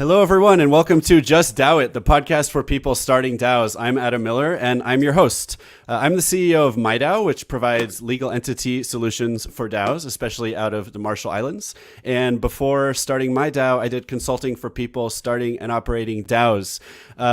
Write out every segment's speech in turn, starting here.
Hello, everyone, and welcome to Just DAO It, the podcast for people starting DAOs. I'm Adam Miller, and I'm your host. I'm the CEO of MyDAO, which provides legal entity solutions for DAOs, especially out of the Marshall Islands. And before starting MyDAO, I did consulting for people starting and operating DAOs.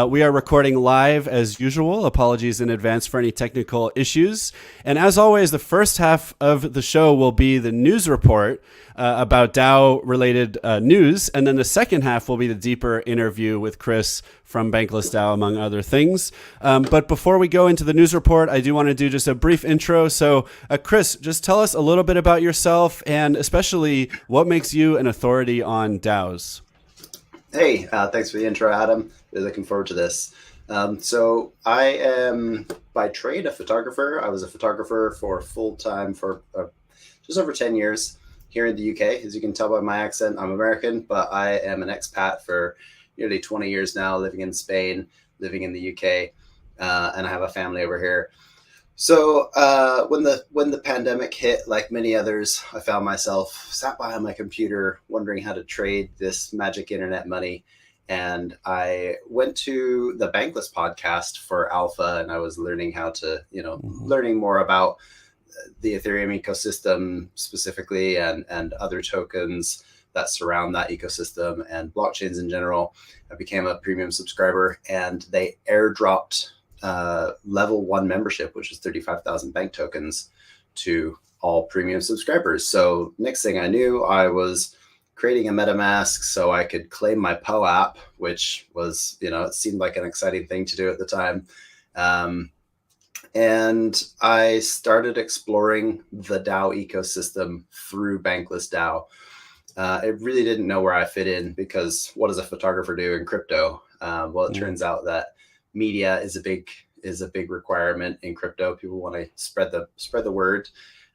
We are recording live as usual. Apologies in advance for any technical issues. And as always, the first half of the show will be the news report about DAO-related news, and then the second half will be the deeper interview with Chris from Bankless DAO, among other things. But before we go into the news report, I do want to do just a brief intro. So, Chris, just tell us a little bit about yourself, and especially what makes you an authority on DAOs. Hey, thanks for the intro, Adam. Really looking forward to this. So I am by trade a photographer. I was a photographer for full-time for just over 10 years. Here in the UK. As you can tell by my accent, I'm American, but I am an expat for nearly 20 years now, living in Spain, living in the UK, and I have a family over here. So when the pandemic hit, like many others, I found myself sat behind my computer wondering how to trade this magic internet money. And I went to the Bankless podcast for alpha, and I was learning how to, learning more about the Ethereum ecosystem specifically and other tokens that surround that ecosystem and blockchains in general. I became a premium subscriber, and they airdropped level 1 membership, which is 35,000 bank tokens to all premium subscribers. So next thing I knew, I was creating a MetaMask so I could claim my POAP, which was, it seemed like an exciting thing to do at the time. And I started exploring the DAO ecosystem through Bankless DAO. I really didn't know where I fit in, because what does a photographer do in crypto? Well, it turns out that media is a big requirement in crypto. People want to spread the word.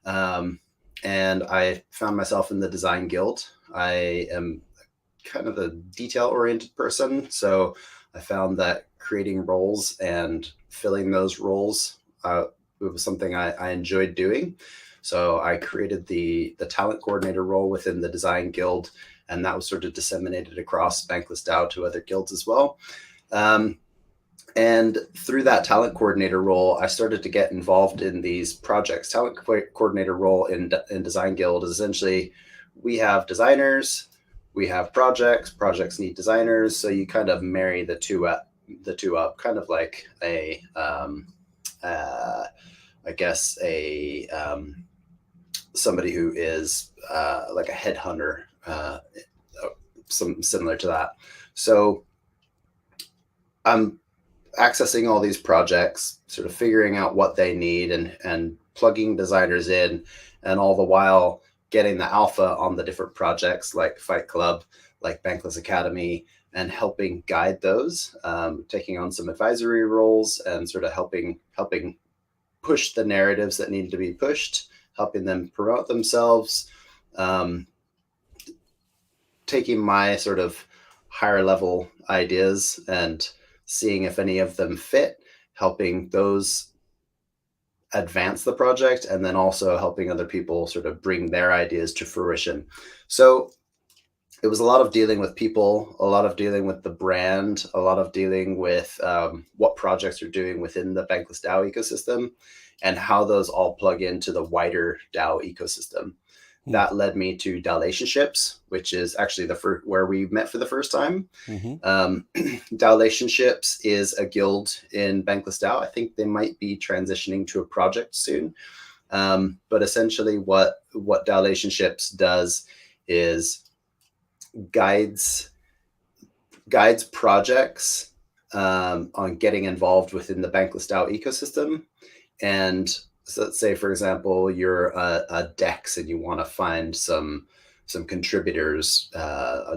And I found myself in the design guild. I am kind of a detail-oriented person, so I found that creating roles and filling those roles it was something I enjoyed doing. So I created the talent coordinator role within the design guild, and that was sort of disseminated across Bankless DAO to other guilds as well. And through that talent coordinator role, I started to get involved in these projects. Talent coordinator role in design guild is essentially, we have designers, we have projects need designers. So you kind of marry the two up, kind of like somebody who is like a headhunter, some similar to that. So I'm accessing all these projects, sort of figuring out what they need and plugging designers in, and all the while getting the alpha on the different projects like Fight Club, like Bankless Academy, and helping guide those, taking on some advisory roles and sort of helping push the narratives that need to be pushed, helping them promote themselves, taking my sort of higher level ideas and seeing if any of them fit, helping those advance the project, and then also helping other people sort of bring their ideas to fruition. So it was a lot of dealing with people, a lot of dealing with the brand, a lot of dealing with what projects are doing within the Bankless DAO ecosystem, and how those all plug into the wider DAO ecosystem. That led me to Delegations, which is actually where we met for the first time. Delegations is a guild in Bankless DAO. I think they might be transitioning to a project soon. But essentially what Delegations does is guides projects on getting involved within the Bankless DAO ecosystem. And so let's say, for example, you're a DEX and you want to find some contributors,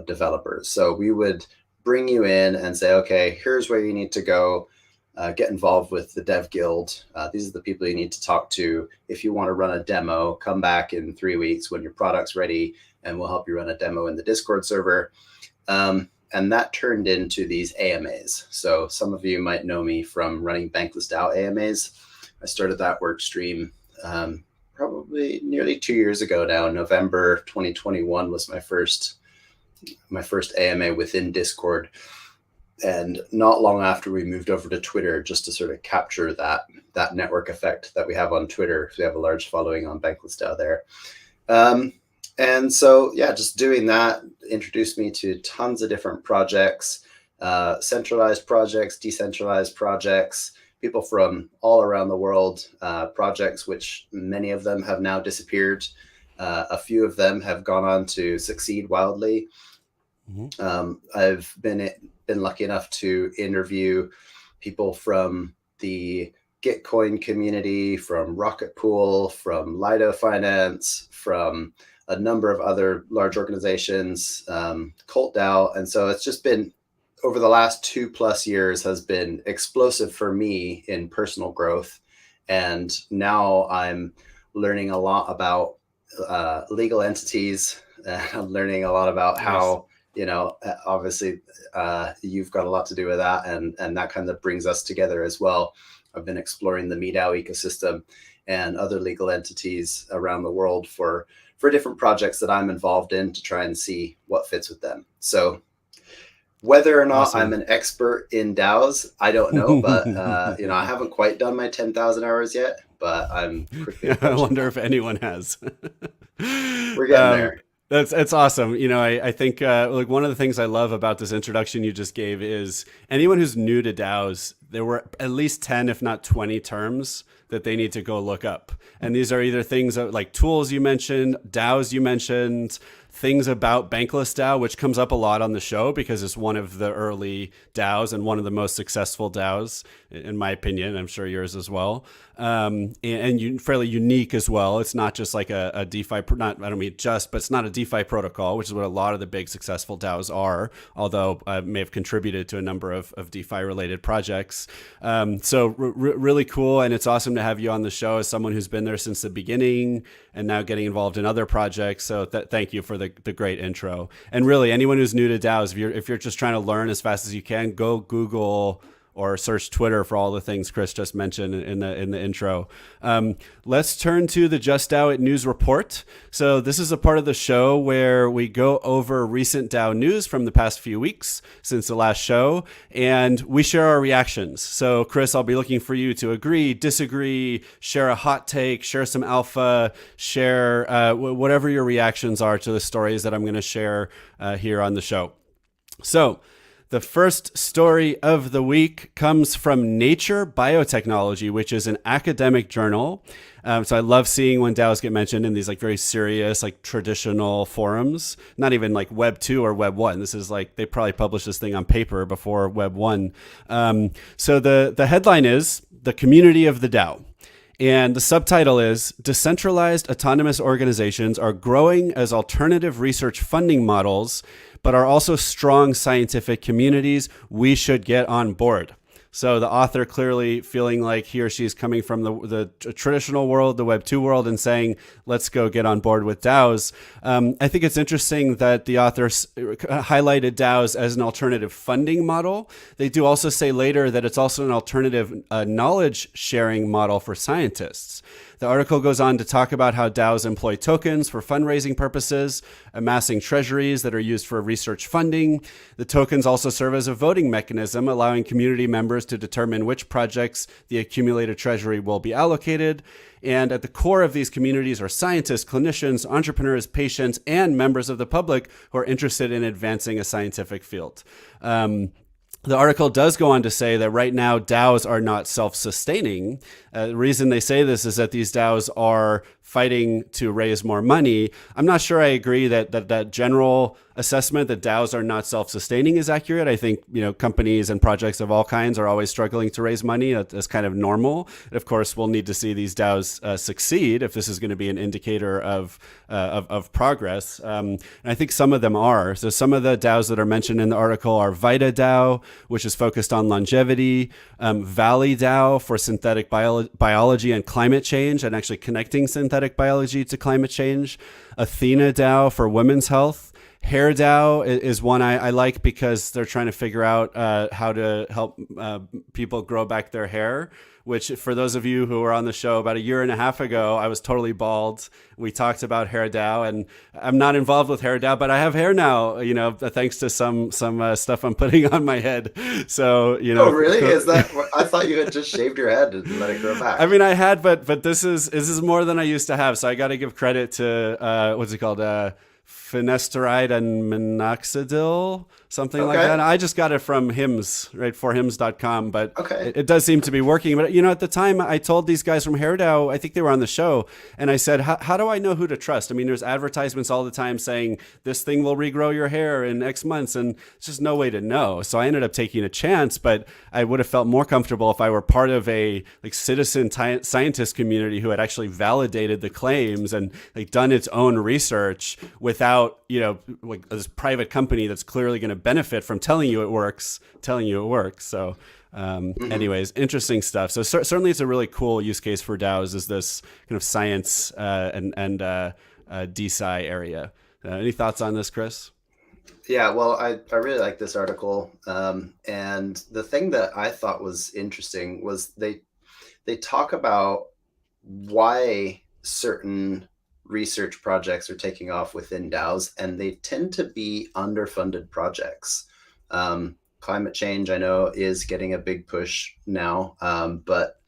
developers. So we would bring you in and say, okay, here's where you need to go, get involved with the dev guild. These are the people you need to talk to. If you want to run a demo, come back in 3 weeks when your product's ready, and we'll help you run a demo in the Discord server. And that turned into these AMAs. So some of you might know me from running Bankless DAO AMAs. I started that work stream probably nearly 2 years ago now. November 2021 was my first my first AMA within Discord. And not long after, we moved over to Twitter just to sort of capture that network effect that we have on Twitter, because we have a large following on BanklessDAO there. And so, yeah, just doing that introduced me to tons of different projects, centralized projects, decentralized projects, people from all around the world, projects which many of them have now disappeared. A few of them have gone on to succeed wildly. I've been lucky enough to interview people from the Gitcoin community, from Rocket Pool, from Lido Finance, from a number of other large organizations, Cult DAO. And so it's just been, over the last 2+ years, has been explosive for me in personal growth. And now I'm learning a lot about legal entities. I'm learning a lot about how, obviously you've got a lot to do with that, and that kind of brings us together as well. I've been exploring the MeDAO ecosystem and other legal entities around the world for different projects that I'm involved in, to try and see what fits with them. So whether or not I'm an expert in DAOs, I don't know, but I haven't quite done my 10,000 hours yet, but I'm quickly I wonder if anyone has. We're getting there. It's awesome. I think like one of the things I love about this introduction you just gave is anyone who's new to DAOs, there were at least 10, if not 20 terms that they need to go look up. And these are either things like tools you mentioned, DAOs you mentioned, things about Bankless DAO, which comes up a lot on the show because it's one of the early DAOs and one of the most successful DAOs, in my opinion. I'm sure yours as well. And fairly unique as well. It's not just like a DeFi, I don't mean just, but it's not a DeFi protocol, which is what a lot of the big successful DAOs are, although I may have contributed to a number of DeFi related projects. So really cool. And it's awesome to have you on the show as someone who's been there since the beginning and now getting involved in other projects. So thank you for the great intro. And really, anyone who's new to DAOs, if you're just trying to learn as fast as you can, go Google or search Twitter for all the things Chris just mentioned in the intro. Let's turn to the Just DAO It news report. So this is a part of the show where we go over recent DAO news from the past few weeks since the last show, and we share our reactions. So Chris, I'll be looking for you to agree, disagree, share a hot take, share some alpha, share whatever your reactions are to the stories that I'm going to share here on the show. So the first story of the week comes from Nature Biotechnology, which is an academic journal. So I love seeing when DAOs get mentioned in these like very serious, like traditional forums, not even like Web 2 or Web 1. This is like, they probably published this thing on paper before Web 1. So the headline is The Community of the DAO. And the subtitle is Decentralized Autonomous Organizations Are Growing as Alternative Research Funding Models, but are also strong scientific communities. We should get on board. So the author clearly feeling like he or she is coming from the traditional world, the Web 2 world, and saying, let's go get on board with DAOs. I think it's interesting that the author highlighted DAOs as an alternative funding model. They do also say later that it's also an alternative knowledge sharing model for scientists. The article goes on to talk about how DAOs employ tokens for fundraising purposes, amassing treasuries that are used for research funding. The tokens also serve as a voting mechanism, allowing community members to determine which projects the accumulated treasury will be allocated. And at the core of these communities are scientists, clinicians, entrepreneurs, patients, and members of the public who are interested in advancing a scientific field. The article does go on to say that right now DAOs are not self-sustaining. The reason they say this is that these DAOs are fighting to raise more money. I'm not sure I agree that general assessment that DAOs are not self-sustaining is accurate. I think companies and projects of all kinds are always struggling to raise money. That's kind of normal. Of course, we'll need to see these DAOs succeed if this is going to be an indicator of progress. And I think some of them are. So some of the DAOs that are mentioned in the article are Vita DAO, which is focused on longevity, Valley DAO for synthetic biology and climate change, and actually connecting synthetic biology to climate change, Athena DAO for women's health, Hair DAO is one I like because they're trying to figure out how to help people grow back their hair, which for those of you who were on the show about a year and a half ago, I was totally bald. We talked about Hair DAO, and I'm not involved with Hair DAO, but I have hair now, thanks to some stuff I'm putting on my head. So, Oh, really? Is that, I thought you had just shaved your head and let it grow back. I mean, I had, but this is more than I used to have. So I got to give credit to, what's it called? Finasteride and minoxidil, something like that. I just got it from Hims, right? Forhims.com, but it does seem to be working. But, at the time I told these guys from HairDAO, I think they were on the show, and I said, how do I know who to trust? I mean, there's advertisements all the time saying this thing will regrow your hair in X months, and it's just no way to know. So I ended up taking a chance, but I would have felt more comfortable if I were part of a citizen scientist community who had actually validated the claims and done its own research without this private company that's clearly going to benefit from telling you it works. So anyways, interesting stuff. So certainly it's a really cool use case for DAOs, is this kind of science and DeSci area. Any thoughts on this, Chris? Yeah, well, I really like this article. And the thing that I thought was interesting was they talk about why certain research projects are taking off within DAOs, and they tend to be underfunded projects. Climate change, I know, is getting a big push now, but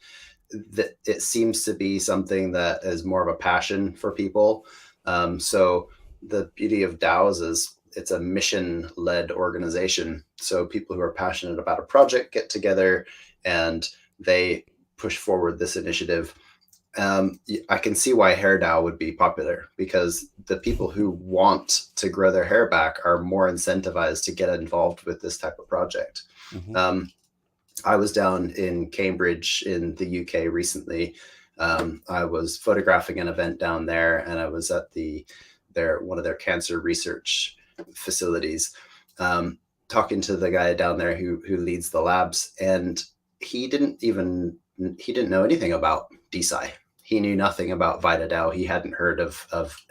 it seems to be something that is more of a passion for people. So the beauty of DAOs is it's a mission-led organization. So people who are passionate about a project get together and they push forward this initiative. I can see why Hair DAO would be popular, because the people who want to grow their hair back are more incentivized to get involved with this type of project. Mm-hmm. I was down in Cambridge in the UK recently. I was photographing an event down there, and I was at one of their cancer research facilities, talking to the guy down there who leads the labs, and he didn't know anything about DeSci. He knew nothing about VitaDAO. He hadn't heard of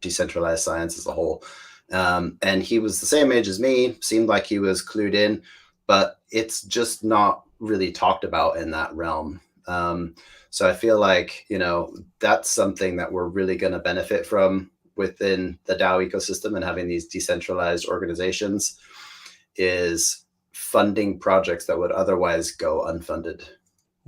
decentralized science as a whole. And he was the same age as me, seemed like he was clued in, but it's just not really talked about in that realm. So I feel like, that's something that we're really going to benefit from within the DAO ecosystem, and having these decentralized organizations is funding projects that would otherwise go unfunded.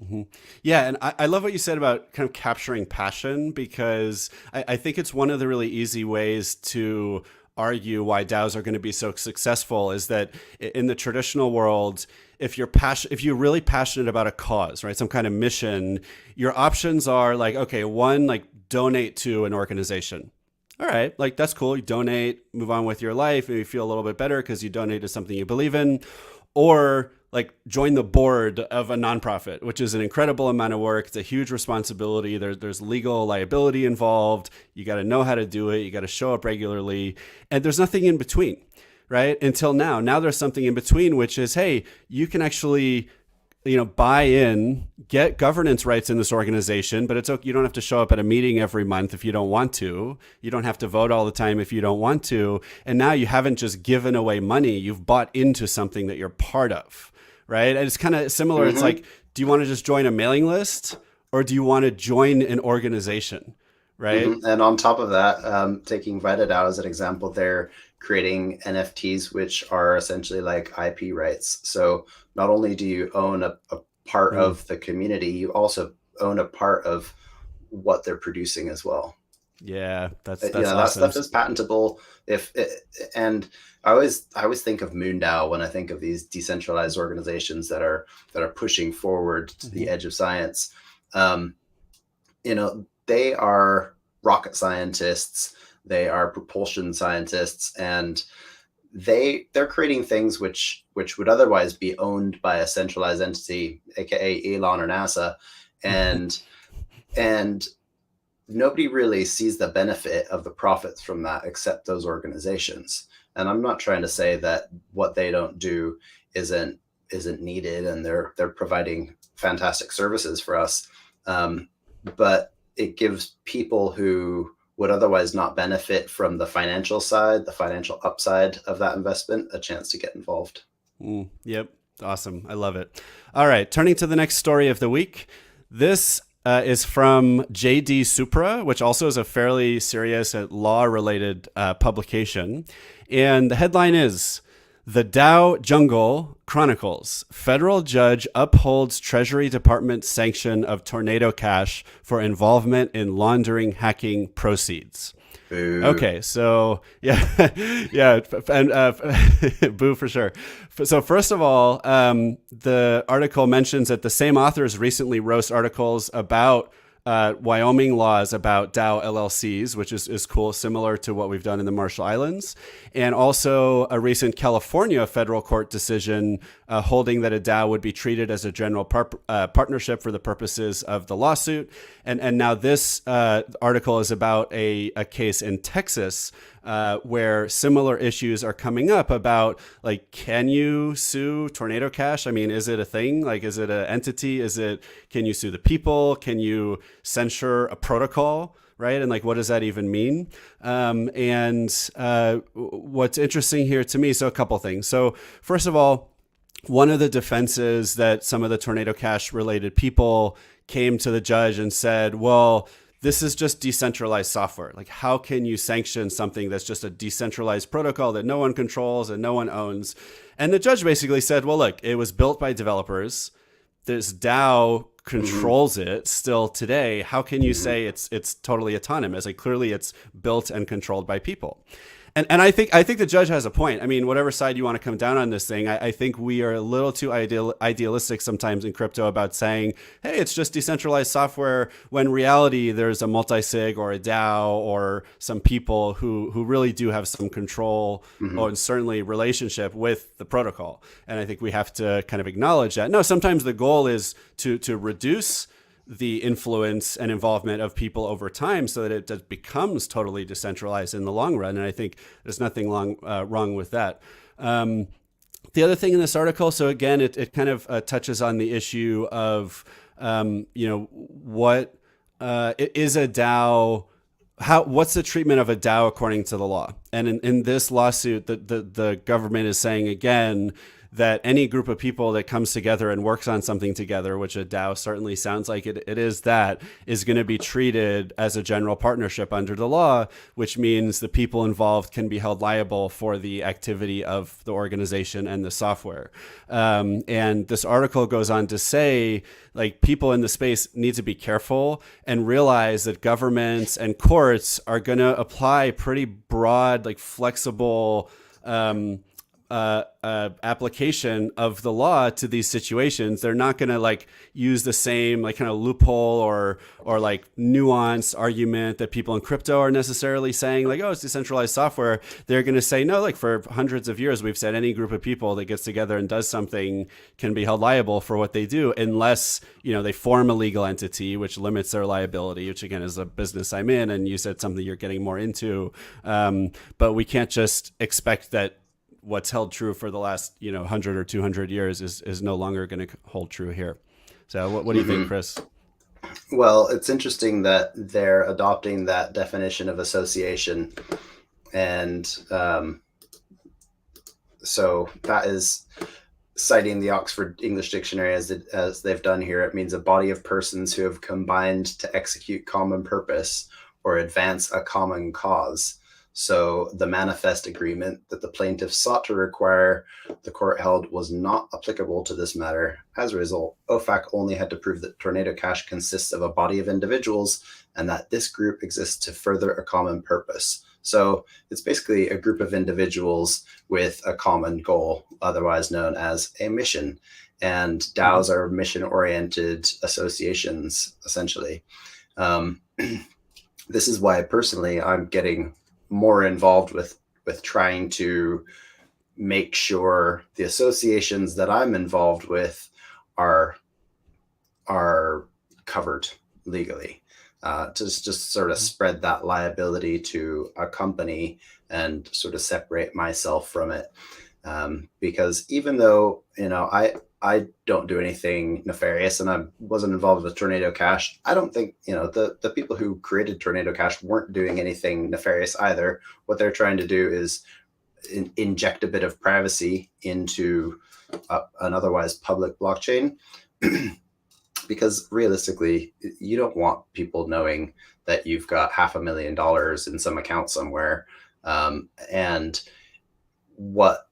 Mm-hmm. Yeah, and I love what you said about kind of capturing passion, because I think it's one of the really easy ways to argue why DAOs are going to be so successful, is that in the traditional world, if you're really passionate about a cause, right, some kind of mission, your options are okay, one, donate to an organization. All right, that's cool. You donate, move on with your life, maybe feel a little bit better because you donate to something you believe in, or join the board of a nonprofit, which is an incredible amount of work. It's a huge responsibility. There's legal liability involved. You got to know how to do it. You got to show up regularly, and there's nothing in between, right? Until now. Now there's something in between, which is, hey, you can actually buy in, get governance rights in this organization, but it's okay. You don't have to show up at a meeting every month if you don't want to. You don't have to vote all the time if you don't want to. And now you haven't just given away money. You've bought into something that you're part of, right? And it's kind of similar. Mm-hmm. It's do you want to just join a mailing list, or do you want to join an organization, right? Mm-hmm. And on top of that, taking VitaDAO as an example, they're creating NFTs, which are essentially like IP rights. So not only do you own a part of the community, you also own a part of what they're producing as well. Yeah, that's awesome. That stuff is patentable. And I always think of MoonDAO when I think of these decentralized organizations that are pushing forward to the edge of science. They are rocket scientists, they are propulsion scientists, and they're creating things which would otherwise be owned by a centralized entity, aka Elon or NASA, and nobody really sees the benefit of the profits from that except those organizations. And I'm not trying to say that what they don't do isn't needed, and they're providing fantastic services for us, but it gives people who would otherwise not benefit from the financial side, the financial upside of that investment, a chance to get involved. Yep. Awesome. I love it. All right. Turning to the next story of the week. This is from JD Supra, which also is a fairly serious law-related publication. And the headline is, "The DAO Jungle Chronicles. Federal judge upholds Treasury Department sanction of Tornado Cash for involvement in laundering hacking proceeds." Boo. Okay, so yeah, yeah, and boo for sure. So first of all, the article mentions that the same authors recently wrote articles about Wyoming laws about DAO LLCs, which is cool, similar to what we've done in the Marshall Islands, and also a recent California federal court decision holding that a DAO would be treated as a general partnership for the purposes of the lawsuit. And now this article is about a case in Texas where similar issues are coming up about, like, can you sue Tornado Cash? I mean, is it a thing? Like, is it an entity? Can you sue the people? Can you censure a protocol? Right? And like, what does that even mean? What's interesting here to me, so a couple things. So first of all, one of the defenses that some of the Tornado Cash related people came to the judge and said, well, this is just decentralized software. Like, how can you sanction something that's just a decentralized protocol that no one controls and no one owns? And the judge basically said, well, look, it was built by developers. This DAO controls it still today. How can you say it's totally autonomous? Like, clearly it's built and controlled by people. And I think the judge has a point. I mean, whatever side you want to come down on this thing, I think we are a little too idealistic sometimes in crypto about saying, hey, it's just decentralized software, when in reality there's a multi-sig or a DAO or some people who really do have some control or certainly relationship with the protocol. And I think we have to kind of acknowledge that. No, sometimes the goal is to reduce the influence and involvement of people over time so that it just becomes totally decentralized in the long run. And I think there's nothing wrong with that. The other thing in this article, so again, it kind of touches on the issue of, what is a DAO? What's the treatment of a DAO according to the law? And in this lawsuit, the government is saying again that any group of people that comes together and works on something together, which a DAO certainly sounds like it is going to be treated as a general partnership under the law, which means the people involved can be held liable for the activity of the organization and the software. And this article goes on to say, like, people in the space need to be careful and realize that governments and courts are going to apply pretty broad, like, flexible application of the law to these situations. They're not going to like use the same like kind of loophole or like nuanced argument that people in crypto are necessarily saying, like, oh, it's decentralized software. They're going to say, no, like, for hundreds of years, we've said any group of people that gets together and does something can be held liable for what they do, unless, they form a legal entity, which limits their liability, which again is a business I'm in. And you said something you're getting more into. But we can't just expect that what's held true for the last 100 or 200 years is no longer going to hold true here. So what do you think, Chris? Well, it's interesting that they're adopting that definition of association, and so that is citing the Oxford English Dictionary as they've done here. It means a body of persons who have combined to execute common purpose or advance a common cause. So the manifest agreement that the plaintiff sought to require, the court held, was not applicable to this matter. As a result, OFAC only had to prove that Tornado Cash consists of a body of individuals and that this group exists to further a common purpose. So it's basically a group of individuals with a common goal, otherwise known as a mission. And DAOs are mission-oriented associations, essentially. This is why personally I'm getting more involved with trying to make sure the associations that I'm involved with are covered legally, to just sort of spread that liability to a company and sort of separate myself from it. Because even though, I don't do anything nefarious and I wasn't involved with Tornado Cash, I don't think, the people who created Tornado Cash weren't doing anything nefarious either. What they're trying to do is inject a bit of privacy into an otherwise public blockchain. Because realistically, you don't want people knowing that you've got $500,000 in some account somewhere. And what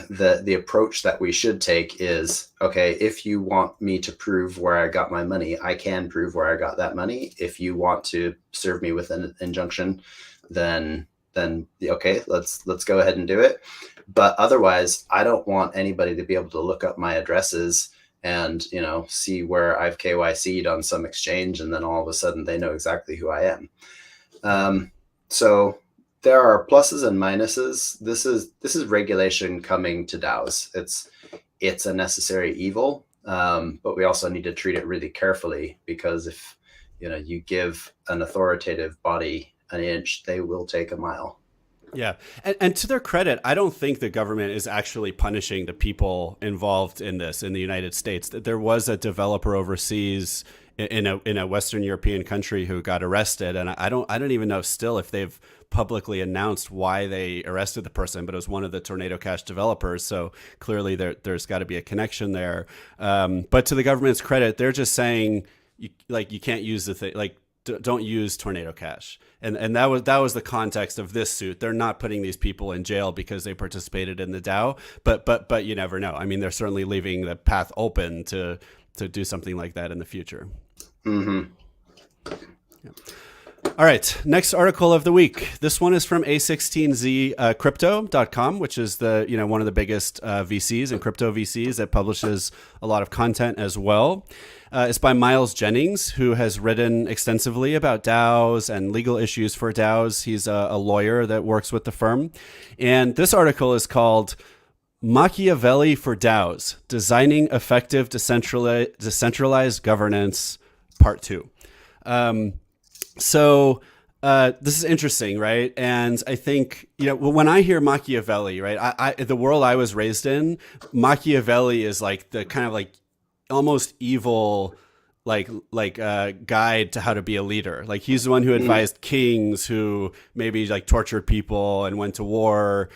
the approach that we should take is, okay, if you want me to prove where I got my money, I can prove where I got that money. If you want to serve me with an injunction, then okay, let's go ahead and do it. But otherwise, I don't want anybody to be able to look up my addresses and, see where I've KYC'd on some exchange, and then all of a sudden they know exactly who I am. So there are pluses and minuses. This is regulation coming to DAOs. It's a necessary evil, but we also need to treat it really carefully, because if you give an authoritative body an inch, they will take a mile. Yeah. And to their credit, I don't think the government is actually punishing the people involved in this in the United States. There was a developer overseas in a Western European country who got arrested. And I don't even know still if they've publicly announced why they arrested the person, but it was one of the Tornado Cash developers. So clearly there's got to be a connection there. But to the government's credit, they're just saying, you can't use the thing, don't use Tornado Cash. And that was the context of this suit. They're not putting these people in jail because they participated in the DAO, but you never know. I mean, they're certainly leaving the path open to do something like that in the future. Mm-hmm. Yeah. All right, next article of the week. This one is from A16Z Crypto.com, which is one of the biggest VCs and crypto VCs that publishes a lot of content as well. It's by Miles Jennings, who has written extensively about DAOs and legal issues for DAOs. He's a lawyer that works with the firm. And this article is called Machiavelli for DAOs, Designing Effective Decentralized Governance, Part 2. So this is interesting, right? And I think, when I hear Machiavelli, right, the world I was raised in, Machiavelli is like the kind of like almost evil, guide to how to be a leader. Like he's the one who advised kings who maybe tortured people and went to war,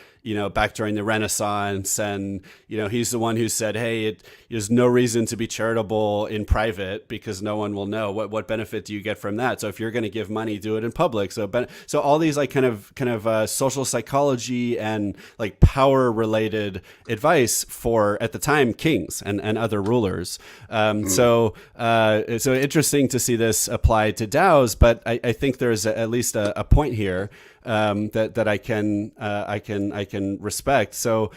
back during the Renaissance. And, he's the one who said, hey, there's no reason to be charitable in private because no one will know. What benefit do you get from that? So if you're going to give money, do it in public. So all these kind of social psychology and power related advice for, at the time, kings and other rulers. So interesting to see this applied to DAOs, but I think there's at least a point here that I can respect. So,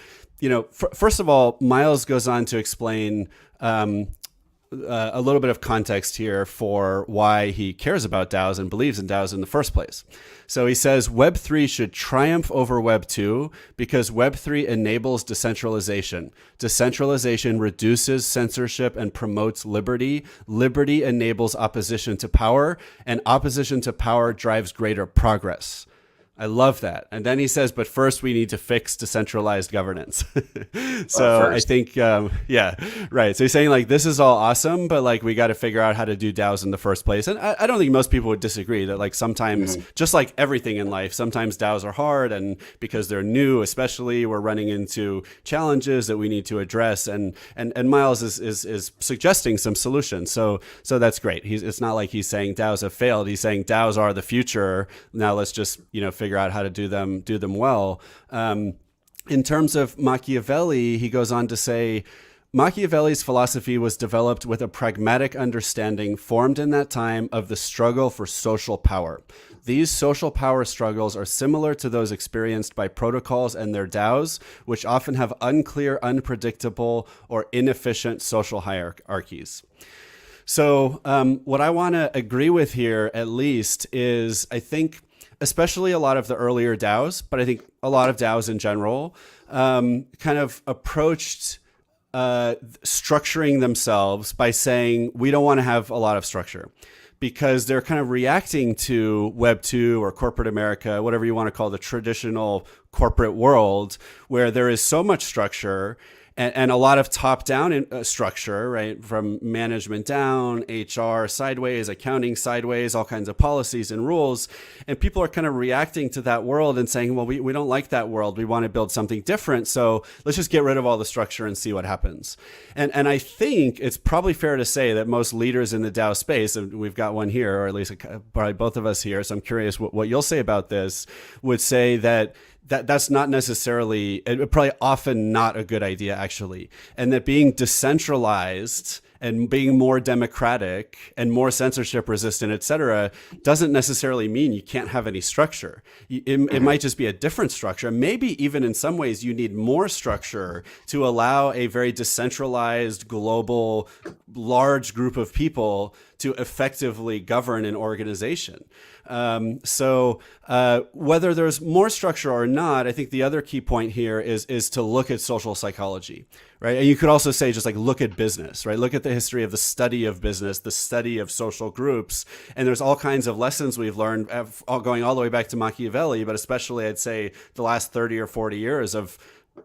first of all, Miles goes on to explain a little bit of context here for why he cares about DAOs and believes in DAOs in the first place. So he says Web3 should triumph over Web2 because Web3 enables decentralization. Decentralization reduces censorship and promotes liberty. Liberty enables opposition to power, and opposition to power drives greater progress. I love that. And then he says, but first we need to fix decentralized governance. So I think, right. So he's saying this is all awesome, but we got to figure out how to do DAOs in the first place. And I don't think most people would disagree that sometimes, just like everything in life, sometimes DAOs are hard, and because they're new, especially, we're running into challenges that we need to address. And Miles is suggesting some solutions. So that's great. It's not like he's saying DAOs have failed. He's saying DAOs are the future. Now let's just, figure out how to do them well. In terms of Machiavelli, he goes on to say, Machiavelli's philosophy was developed with a pragmatic understanding formed in that time of the struggle for social power. These social power struggles are similar to those experienced by protocols and their DAOs, which often have unclear, unpredictable, or inefficient social hierarchies. So what I want to agree with here, at least, is I think especially a lot of the earlier DAOs, but I think a lot of DAOs in general, kind of approached structuring themselves by saying, we don't want to have a lot of structure. because they're kind of reacting to Web 2 or corporate America, whatever you want to call the traditional corporate world, where there is so much structure and a lot of top-down structure, right? From management down, HR sideways, accounting sideways, all kinds of policies and rules. And people are kind of reacting to that world and saying, well, we don't like that world. We want to build something different. So let's just get rid of all the structure and see what happens. And I think it's probably fair to say that most leaders in the DAO space, and we've got one here, or at least probably both of us here, so I'm curious what you'll say about this, would say that's not necessarily, probably often not a good idea, actually. And that being decentralized and being more democratic and more censorship resistant, et cetera, doesn't necessarily mean you can't have any structure. It might just be a different structure. Maybe even in some ways you need more structure to allow a very decentralized, global, large group of people to effectively govern an organization. So whether there's more structure or not, I think the other key point here is to look at social psychology, right? And you could also say just like look at business, right? Look at the history of the study of business, the study of social groups, and there's all kinds of lessons we've learned going all the way back to Machiavelli, but especially I'd say the last 30 or 40 years of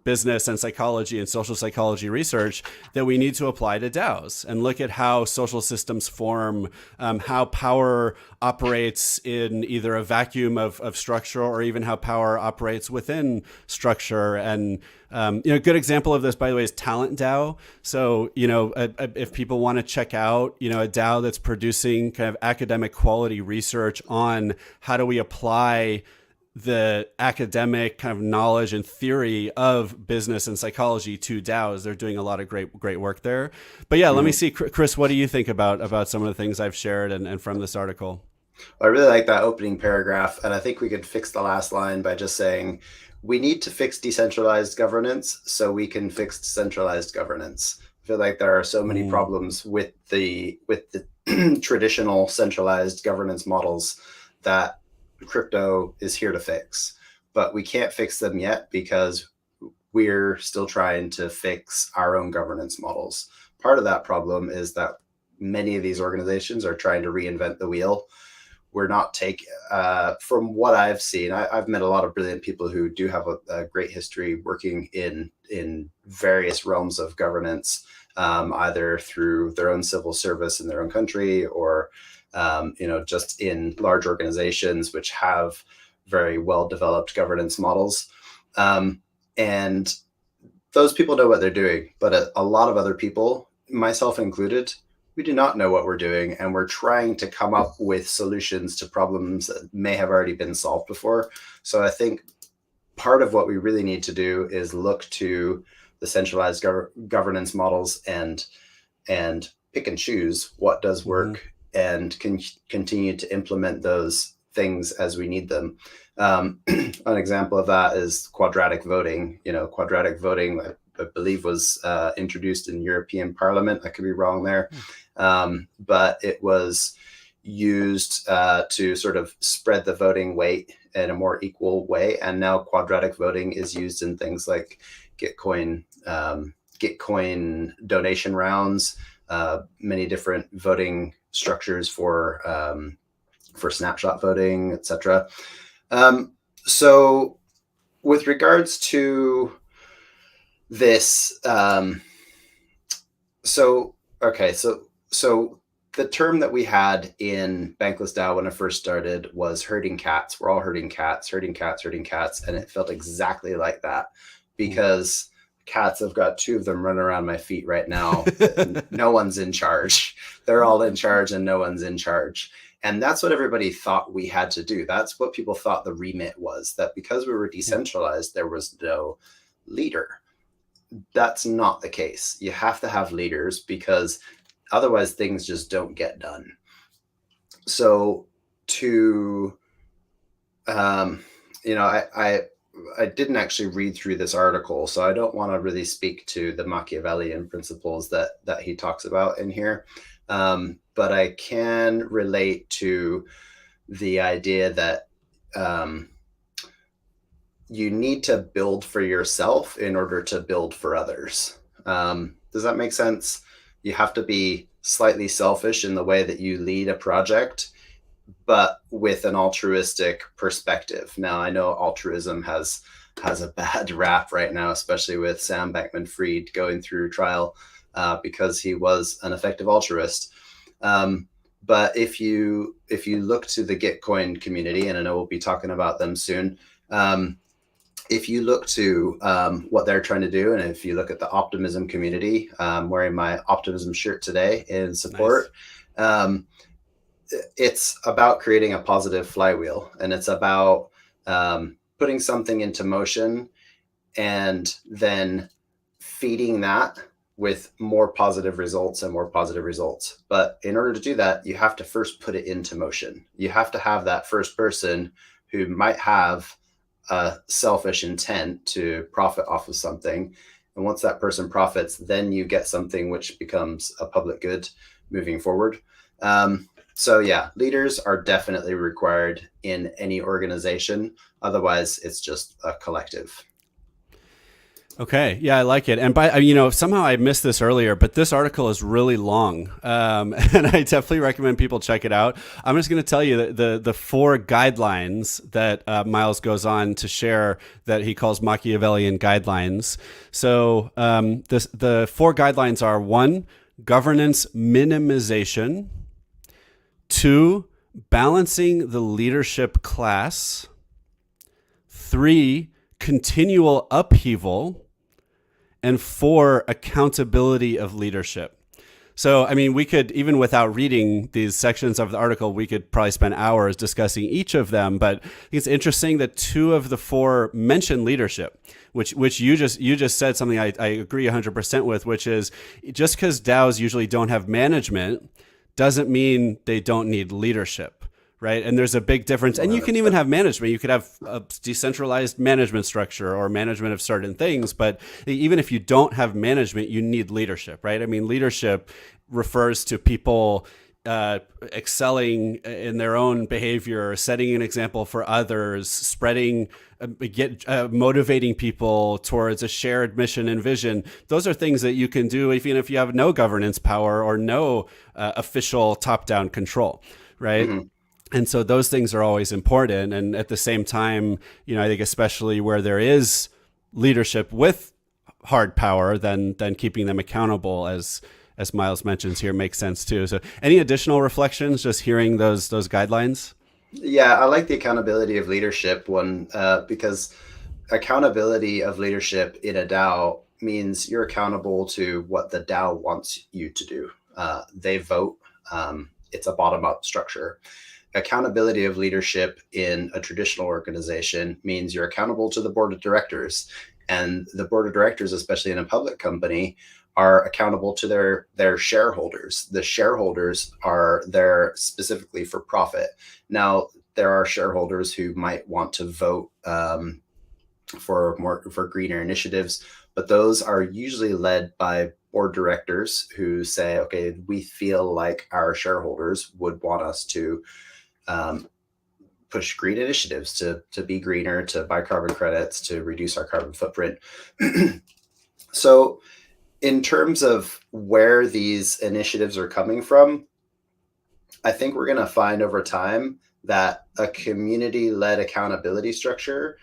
business and psychology and social psychology research that we need to apply to DAOs and look at how social systems form, how power operates in either a vacuum of structure or even how power operates within structure. And a good example of this, by the way, is Talent DAO. So, if people want to check out, a DAO that's producing kind of academic quality research on how do we apply the academic kind of knowledge and theory of business and psychology to DAOs. They're doing a lot of great work there. But yeah, let me see, Chris, what do you think about some of the things I've shared and from this article? I really like that opening paragraph. And I think we could fix the last line by just saying, we need to fix decentralized governance so we can fix centralized governance. I feel like there are so many problems with the traditional centralized governance models that crypto is here to fix, but we can't fix them yet because we're still trying to fix our own governance models. Part of that problem is that many of these organizations are trying to reinvent the wheel. We're not from what I've seen, I've met a lot of brilliant people who do have a great history working in various realms of governance, either through their own civil service in their own country or just in large organizations which have very well-developed governance models. And those people know what they're doing, but a lot of other people, myself included, we do not know what we're doing. And we're trying to come up with solutions to problems that may have already been solved before. So I think part of what we really need to do is look to the centralized governance models and pick and choose what does work and can continue to implement those things as we need them. An example of that is quadratic voting. Quadratic voting, I believe, was introduced in European Parliament. I could be wrong there. But it was used to sort of spread the voting weight in a more equal way. And now quadratic voting is used in things like Gitcoin donation rounds, many different voting structures for snapshot voting, etc. So with regards to this, so the term that we had in Bankless DAO when I first started was herding cats. We're all herding cats, and it felt exactly like that because cats, I've got two of them running around my feet right now. No one's in charge. They're all in charge and no one's in charge. And that's what everybody thought we had to do. That's what people thought the remit was, that because we were decentralized, there was no leader. That's not the case. You have to have leaders because otherwise things just don't get done. So I didn't actually read through this article, so I don't want to really speak to the Machiavellian principles that he talks about in here. But I can relate to the idea that you need to build for yourself in order to build for others. Does that make sense? You have to be slightly selfish in the way that you lead a project, but with an altruistic perspective. Now, I know altruism has a bad rap right now, especially with Sam Bankman-Fried going through trial because he was an effective altruist. But if you look to the Gitcoin community, and I know we'll be talking about them soon, if you look to what they're trying to do, and if you look at the optimism community, I'm wearing my optimism shirt today in support. Nice. It's about creating a positive flywheel, and it's about putting something into motion and then feeding that with more positive results and more positive results. But in order to do that, you have to first put it into motion. You have to have that first person who might have a selfish intent to profit off of something. And once that person profits, then you get something which becomes a public good moving forward. So yeah, leaders are definitely required in any organization. Otherwise, it's just a collective. Okay. Yeah, I like it. And somehow I missed this earlier, but this article is really long. And I definitely recommend people check it out. I'm just going to tell you that the 4 guidelines that Miles goes on to share that he calls Machiavellian guidelines. So the 4 guidelines are: 1, governance minimization; 2, balancing the leadership class; 3, continual upheaval; and 4, accountability of leadership. So, I mean, we could, even without reading these sections of the article, we could probably spend hours discussing each of them. But it's interesting that 2 of the 4 mention leadership, which you just said something I agree 100% with, which is just because DAOs usually don't have management doesn't mean they don't need leadership. Right. And there's a big difference. And you can even have management. You could have a decentralized management structure or management of certain things. But even if you don't have management, you need leadership. Right. I mean, leadership refers to people excelling in their own behavior, setting an example for others, spreading, motivating people towards a shared mission and vision. Those are things that you can do even if you have no governance power or no official top-down control. Right. Mm-hmm. And so those things are always important. And at the same time, I think especially where there is leadership with hard power, then keeping them accountable, as Miles mentions here, makes sense too. So any additional reflections just hearing those guidelines? Yeah, I like the accountability of leadership one because accountability of leadership in a DAO means you're accountable to what the DAO wants you to do. They vote. It's a bottom-up structure. Accountability of leadership in a traditional organization means you're accountable to the board of directors, and the board of directors, especially in a public company, are accountable to their shareholders. The shareholders are there specifically for profit. Now, there are shareholders who might want to vote for greener initiatives, but those are usually led by board directors who say, okay, we feel like our shareholders would want us to push green initiatives to be greener, to buy carbon credits, to reduce our carbon footprint. So in terms of where these initiatives are coming from, I think we're going to find over time that a community-led accountability structure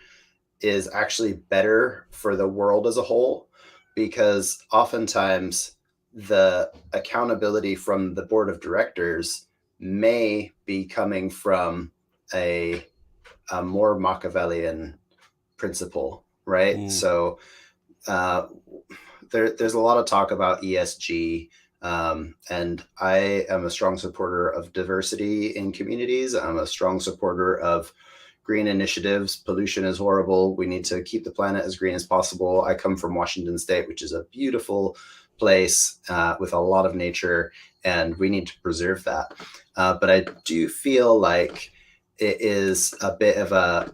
is actually better for the world as a whole, because oftentimes the accountability from the board of directors may be coming from a more Machiavellian principle, right? So there's a lot of talk about ESG, and I am a strong supporter of diversity in communities. I'm a strong supporter of green initiatives. Pollution is horrible. We need to keep the planet as green as possible. I come from Washington State, which is a beautiful place with a lot of nature, and we need to preserve that. But I do feel like it is a bit of a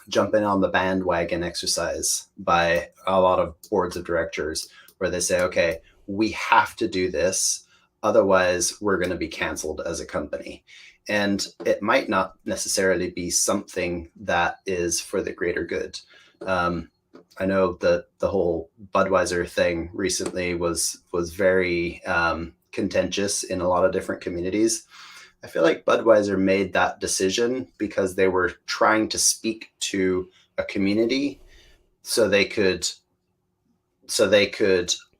jumping on the bandwagon exercise by a lot of boards of directors, where they say, okay, we have to do this, otherwise we're going to be canceled as a company. And it might not necessarily be something that is for the greater good. I know that the whole Budweiser thing recently was very contentious in a lot of different communities. I feel like Budweiser made that decision because they were trying to speak to a community so they could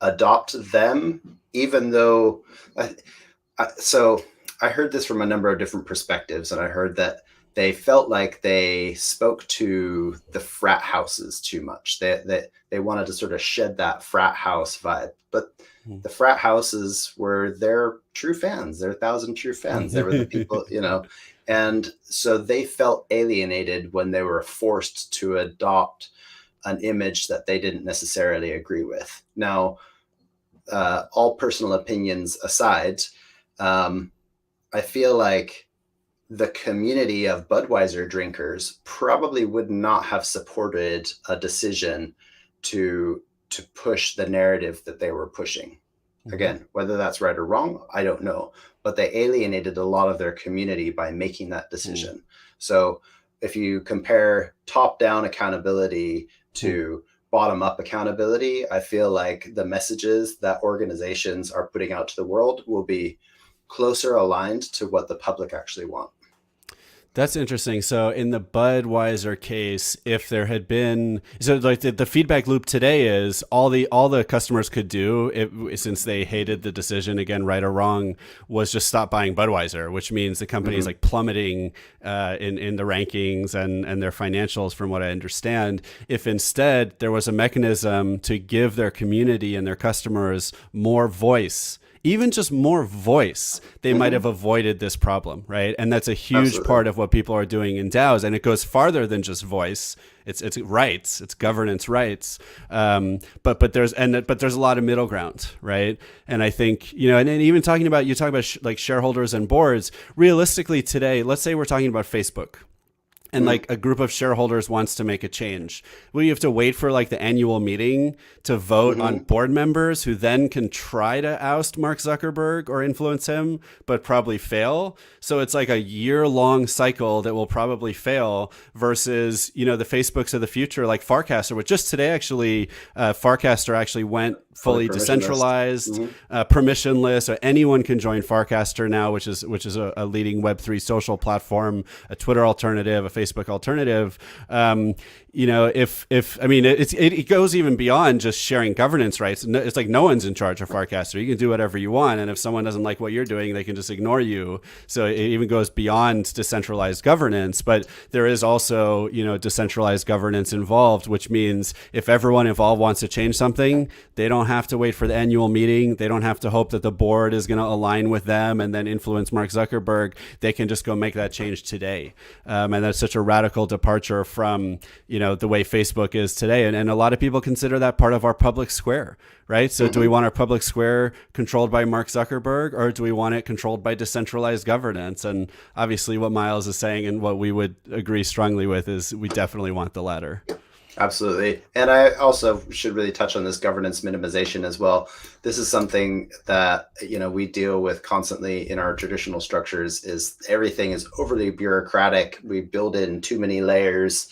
adopt them, even though so I heard this from a number of different perspectives, and I heard that they felt like they spoke to the frat houses too much. They wanted to sort of shed that frat house vibe, but the frat houses were their true fans, their 1,000 true fans. They were the people, and so they felt alienated when they were forced to adopt an image that they didn't necessarily agree with. Now, all personal opinions aside, I feel like the community of Budweiser drinkers probably would not have supported a decision to push the narrative that they were pushing. Again, whether that's right or wrong, I don't know, but they alienated a lot of their community by making that decision. So if you compare top-down accountability to bottom-up accountability, I feel like the messages that organizations are putting out to the world will be closer aligned to what the public actually want. That's interesting. So in the Budweiser case, if there had been, so like the feedback loop today is all the customers could do, since they hated the decision, again, right or wrong, was just stop buying Budweiser, which means the company is like plummeting in the rankings and their financials, from what I understand. If instead there was a mechanism to give their community and their customers more voice, even just more voice, they might have avoided this problem, right? And that's a huge part of what people are doing in DAOs. And it goes farther than just voice. It's rights, it's governance rights. But there's a lot of middle ground, right? And I think, and even talking about, you talk about like shareholders and boards, realistically today, let's say we're talking about Facebook. And like a group of shareholders wants to make a change. Well, you have to wait for like the annual meeting to vote on board members who then can try to oust Mark Zuckerberg or influence him, but probably fail. So it's like a year-long cycle that will probably fail versus, the Facebooks of the future, like Farcaster, which just today actually, Farcaster actually went fully decentralized, permissionless. So anyone can join Farcaster now, which is a leading Web3 social platform, a Twitter alternative, a Facebook alternative. It goes even beyond just sharing governance rights. It's like no one's in charge of Farcaster. You can do whatever you want, and if someone doesn't like what you're doing, they can just ignore you. So it even goes beyond decentralized governance. But there is also, decentralized governance involved, which means if everyone involved wants to change something, they don't have to wait for the annual meeting. They don't have to hope that the board is going to align with them and then influence Mark Zuckerberg. They can just go make that change today. And that's such a radical departure from, the way Facebook is today. And a lot of people consider that part of our public square, right? So do we want our public square controlled by Mark Zuckerberg, or do we want it controlled by decentralized governance? And obviously what Miles is saying and what we would agree strongly with is we definitely want the latter. Absolutely. And I also should really touch on this governance minimization as well. This is something that, we deal with constantly in our traditional structures. Is everything is overly bureaucratic. We build in too many layers.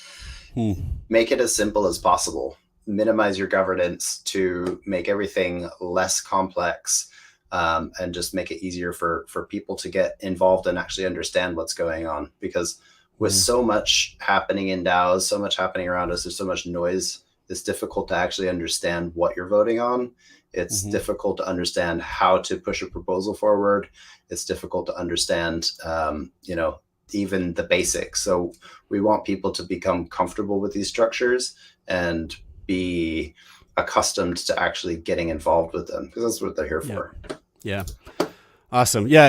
Make it as simple as possible. Minimize your governance to make everything less complex, and just make it easier for people to get involved and actually understand what's going on. Because with so much happening in DAOs, so much happening around us, there's so much noise, it's difficult to actually understand what you're voting on. It's difficult to understand how to push a proposal forward. It's difficult to understand, even the basics. So we want people to become comfortable with these structures and be accustomed to actually getting involved with them, because that's what they're here for. Yeah. Awesome. Yeah.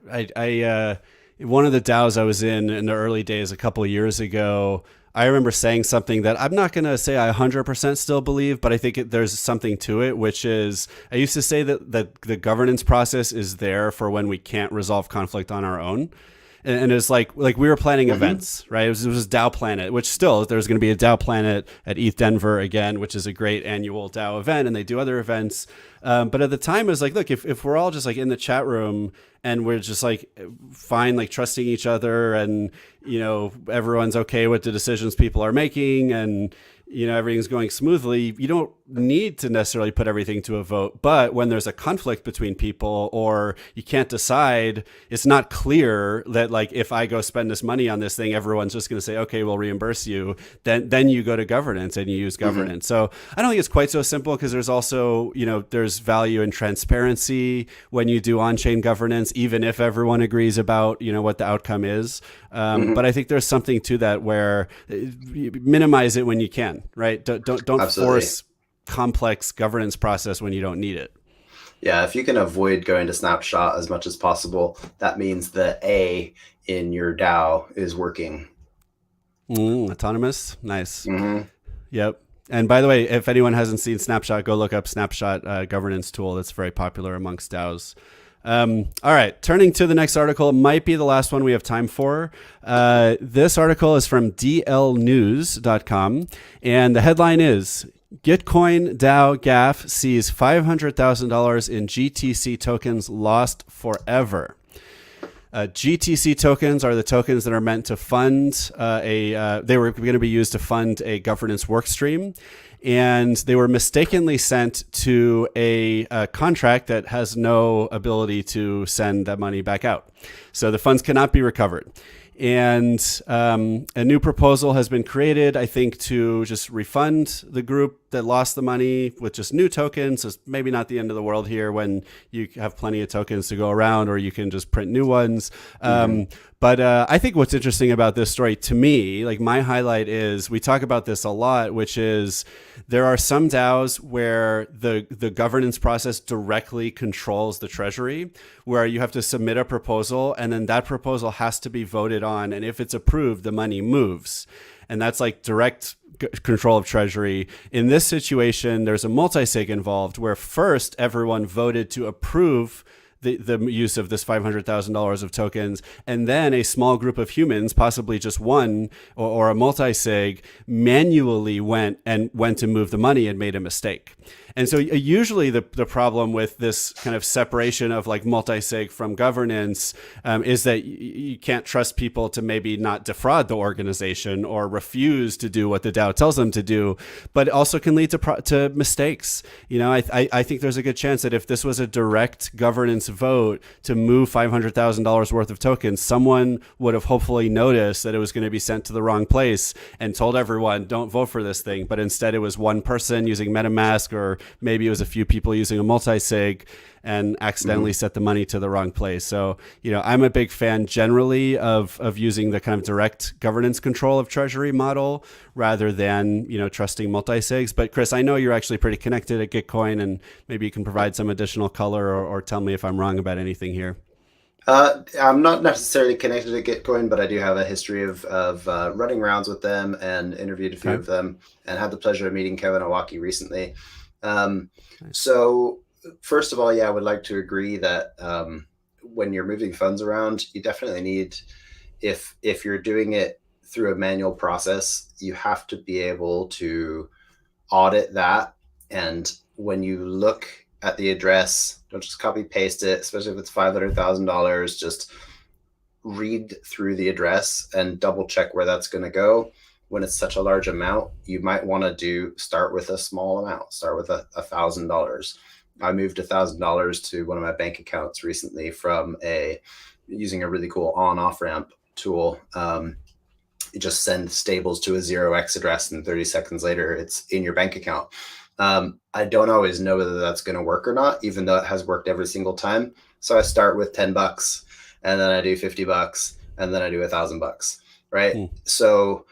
I one of the DAOs I was in the early days, a couple of years ago, I remember saying something that I'm not going to say I 100% still believe, but I think there's something to it, which is I used to say that the governance process is there for when we can't resolve conflict on our own. And it's like we were planning events, right? It was DAO Planet, which still there's going to be a DAO Planet at ETH Denver again, which is a great annual DAO event, and they do other events. But at the time, it was like, look, if we're all just like in the chat room and we're just like fine, like trusting each other, and everyone's okay with the decisions people are making, and everything's going smoothly, you don't need to necessarily put everything to a vote. But when there's a conflict between people, or you can't decide, it's not clear that like if I go spend this money on this thing, everyone's just going to say, okay, we'll reimburse you. Then you go to governance and you use governance. So I don't think it's quite so simple, because there's also, there's value in transparency when you do on-chain governance, even if everyone agrees about, what the outcome is. But I think there's something to that where you minimize it when you can, right? Don't force complex governance process when you don't need it. Yeah, if you can avoid going to snapshot as much as possible, that means the A in your DAO is working. Autonomous, nice. Yep. And by the way, if anyone hasn't seen Snapshot, go look up Snapshot governance tool. That's very popular amongst DAOs. All right, turning to the next article, might be the last one we have time for. This article is from dlnews.com, and the headline is, Gitcoin DAO GAF sees $500,000 in GTC tokens lost forever. GTC tokens are the tokens that are meant to fund they were going to be used to fund a governance work stream. And they were mistakenly sent to a contract that has no ability to send that money back out. So the funds cannot be recovered. And a new proposal has been created, I think, to just refund the group that lost the money with just new tokens. It's maybe not the end of the world here when you have plenty of tokens to go around, or you can just print new ones. But I think what's interesting about this story, to me, like my highlight is, we talk about this a lot, which is there are some DAOs where the governance process directly controls the treasury, where you have to submit a proposal and then that proposal has to be voted on. And if it's approved, the money moves. And that's like direct control of treasury. In this situation, there's a multi-sig involved where first everyone voted to approve the use of this $500,000 of tokens, and then a small group of humans, possibly just one or a multi-sig, manually went to move the money and made a mistake. And so usually the problem with this kind of separation of like multi-sig from governance is that you can't trust people to maybe not defraud the organization or refuse to do what the DAO tells them to do, but it also can lead to mistakes. I think there's a good chance that if this was a direct governance vote to move $500,000 worth of tokens, someone would have hopefully noticed that it was going to be sent to the wrong place and told everyone, don't vote for this thing. But instead it was one person using MetaMask, or maybe it was a few people using a multi-sig, and accidentally set the money to the wrong place. So, I'm a big fan generally of using the kind of direct governance control of treasury model rather than, trusting multi-sigs. But Chris, I know you're actually pretty connected at Gitcoin, and maybe you can provide some additional color or tell me if I'm wrong about anything here. I'm not necessarily connected to Gitcoin, but I do have a history of running rounds with them and interviewed a few of them, and had the pleasure of meeting Kevin Owaki recently. So first of all, I would like to agree that when you're moving funds around, you definitely need, if you're doing it through a manual process, you have to be able to audit that. And when you look at the address, don't just copy paste it, especially if it's $500,000, just read through the address and double check where that's going to go. When it's such a large amount, you might want to start with a small amount, start with $1,000. I moved $1,000 to one of my bank accounts recently from using a really cool on-off ramp tool. You just send stables to a 0x address, and 30 seconds later, it's in your bank account. I don't always know whether that's going to work or not, even though it has worked every single time. So I start with $10, and then I do $50, and then I do $1,000, right? So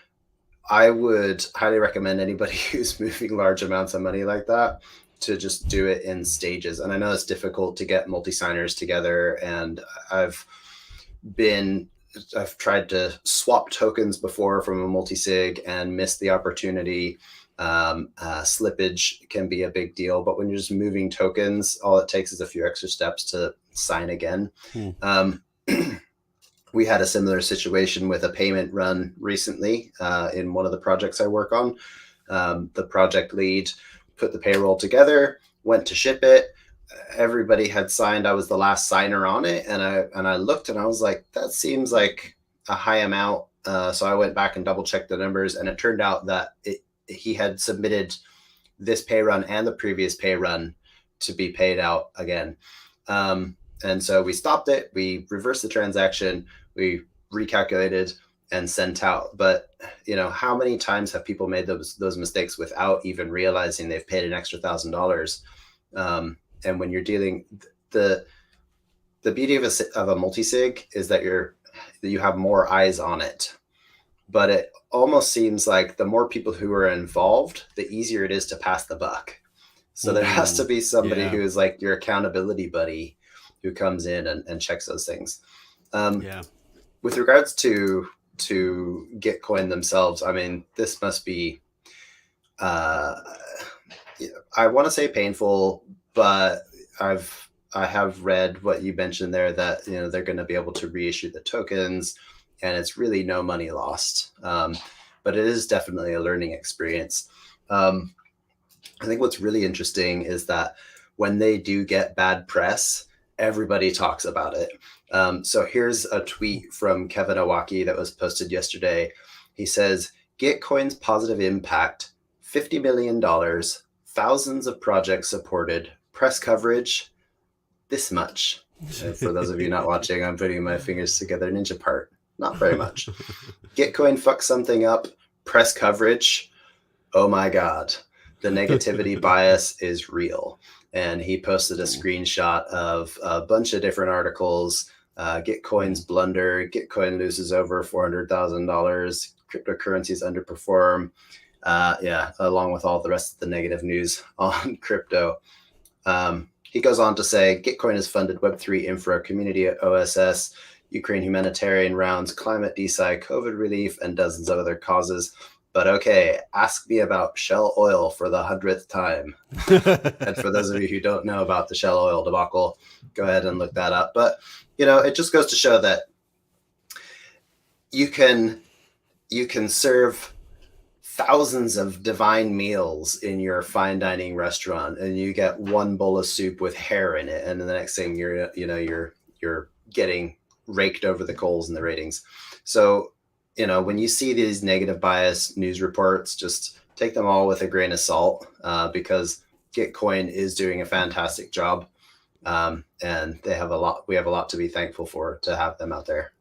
I would highly recommend anybody who's moving large amounts of money like that to just do it in stages. And I know it's difficult to get multi-signers together, and I've tried to swap tokens before from a multi-sig and missed the opportunity. Slippage can be a big deal, but when you're just moving tokens, all it takes is a few extra steps to sign again. We had a similar situation with a payment run recently in one of the projects I work on. The project lead put the payroll together, went to ship it, everybody had signed. I was the last signer on it, and I looked and I was like, that seems like a high amount. So I went back and double checked the numbers, and it turned out that he had submitted this pay run and the previous pay run to be paid out again. And so we stopped it. We reversed the transaction. We recalculated and sent out. But how many times have people made those mistakes without even realizing they've paid an extra $1,000? And when you're dealing, the beauty of a multi-sig is that you have more eyes on it. But it almost seems like the more people who are involved, the easier it is to pass the buck. So there has to be somebody who is like your accountability buddy who comes in and checks those things. With regards to Gitcoin themselves, I mean, this must be, I want to say painful, but I have read what you mentioned there, that they're going to be able to reissue the tokens, and it's really no money lost. But it is definitely a learning experience. I think what's really interesting is that when they do get bad press, everybody talks about it. So here's a tweet from Kevin Owaki that was posted yesterday. He says, Gitcoin's positive impact, $50 million, thousands of projects supported, press coverage, this much. For those of you not watching, I'm putting my fingers together, ninja part. Not very much. Gitcoin fucked something up, press coverage. Oh my God. The negativity bias is real. And he posted a screenshot of a bunch of different articles. Gitcoin's blunder. Gitcoin loses over $400,000. Cryptocurrencies underperform. Along with all the rest of the negative news on crypto. He goes on to say, Gitcoin has funded Web3 infra, community OSS, Ukraine humanitarian rounds, climate DeSci, COVID relief, and dozens of other causes. But okay, ask me about Shell Oil for the 100th time. And for those of you who don't know about the Shell Oil debacle, go ahead and look that up. But, it just goes to show that you can serve thousands of divine meals in your fine dining restaurant, and you get one bowl of soup with hair in it, and then the next thing you're getting raked over the coals in the ratings. So when you see these negative bias news reports, just take them all with a grain of salt, because Gitcoin is doing a fantastic job, and we have a lot to be thankful for to have them out there.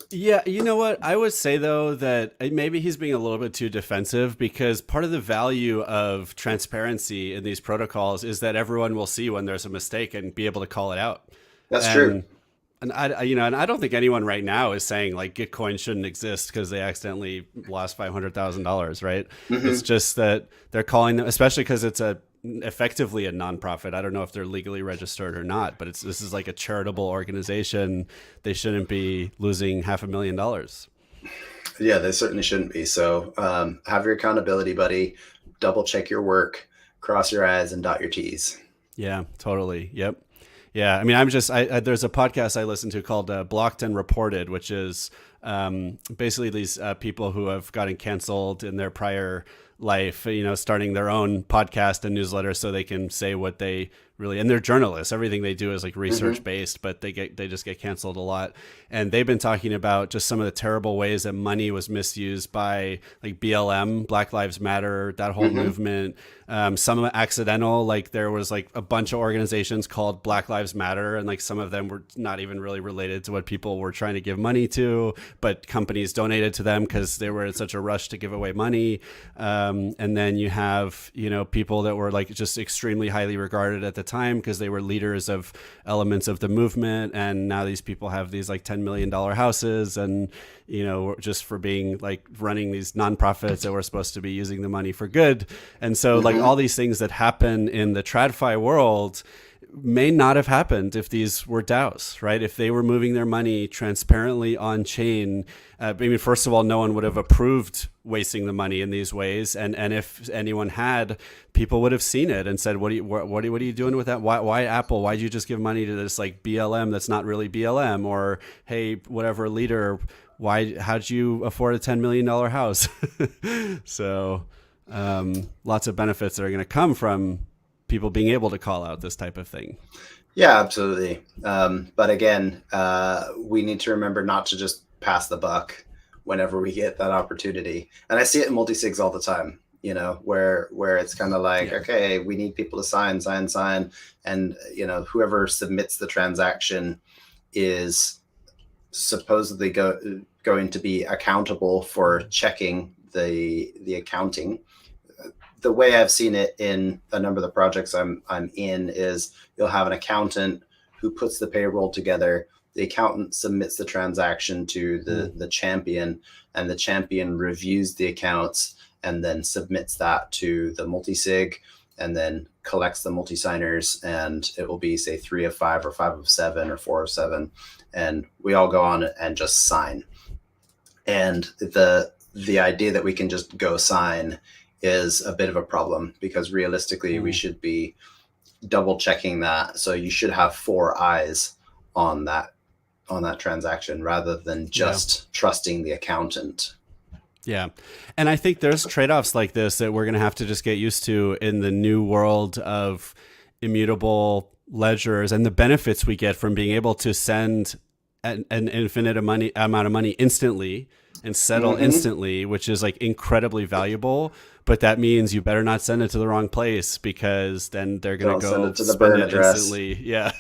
Yeah, you know what? I would say, though, that maybe he's being a little bit too defensive, because part of the value of transparency in these protocols is that everyone will see when there's a mistake and be able to call it out. That's true. And I don't think anyone right now is saying like Gitcoin shouldn't exist because they accidentally lost $500,000, right? Mm-hmm. It's just that they're calling them, especially because it's effectively a nonprofit. I don't know if they're legally registered or not, but this is like a charitable organization. They shouldn't be losing $500,000. Yeah, they certainly shouldn't be. So have your accountability buddy, double check your work, cross your I's and dot your T's. Yeah, totally. Yep. Yeah, I mean, there's a podcast I listen to called Blocked and Reported, which is basically these people who have gotten canceled in their prior life, starting their own podcast and newsletter so they can say what they really, and they're journalists. Everything they do is like research based, but they just get canceled a lot. And they've been talking about just some of the terrible ways that money was misused by like BLM, Black Lives Matter, that whole movement. Some accidental, like there was like a bunch of organizations called Black Lives Matter, and like some of them were not even really related to what people were trying to give money to, but companies donated to them because they were in such a rush to give away money. And then you have, people that were like just extremely highly regarded at the time because they were leaders of elements of the movement, and now these people have these like $10 million houses, and just for being like running these nonprofits that were supposed to be using the money for good. And so like all these things that happen in the TradFi world may not have happened if these were DAOs, right? If they were moving their money transparently on chain, first of all, no one would have approved wasting the money in these ways, and if anyone had, people would have seen it and said, "What are you doing with that? Why Apple? Why'd you just give money to this like BLM that's not really BLM?" Or, "Hey, whatever leader, how'd you afford a $10 million house?" So, lots of benefits that are going to come from people being able to call out this type of thing. Yeah, absolutely. But again, we need to remember not to just pass the buck whenever we get that opportunity. And I see it in multi-sigs all the time, where it's kind of like, okay, we need people to sign. And, whoever submits the transaction is supposedly going to be accountable for checking the accounting. The way I've seen it in a number of the projects I'm in is you'll have an accountant who puts the payroll together. The accountant submits the transaction to the champion, and the champion reviews the accounts and then submits that to the multi-sig, and then collects the multi-signers, and it will be, say, 3 of 5 or 5 of 7 or 4 of 7. And we all go on and just sign. And the idea that we can just go sign is a bit of a problem, because realistically we should be double checking that. So you should have 4 eyes on that transaction rather than just trusting the accountant. Yeah. And I think there's trade-offs like this that we're going to have to just get used to in the new world of immutable ledgers, and the benefits we get from being able to send an infinite amount of money instantly and settle instantly, which is like incredibly valuable. But that means you better not send it to the wrong place, because then they're going to go send it to the burn address. Instantly. Yeah.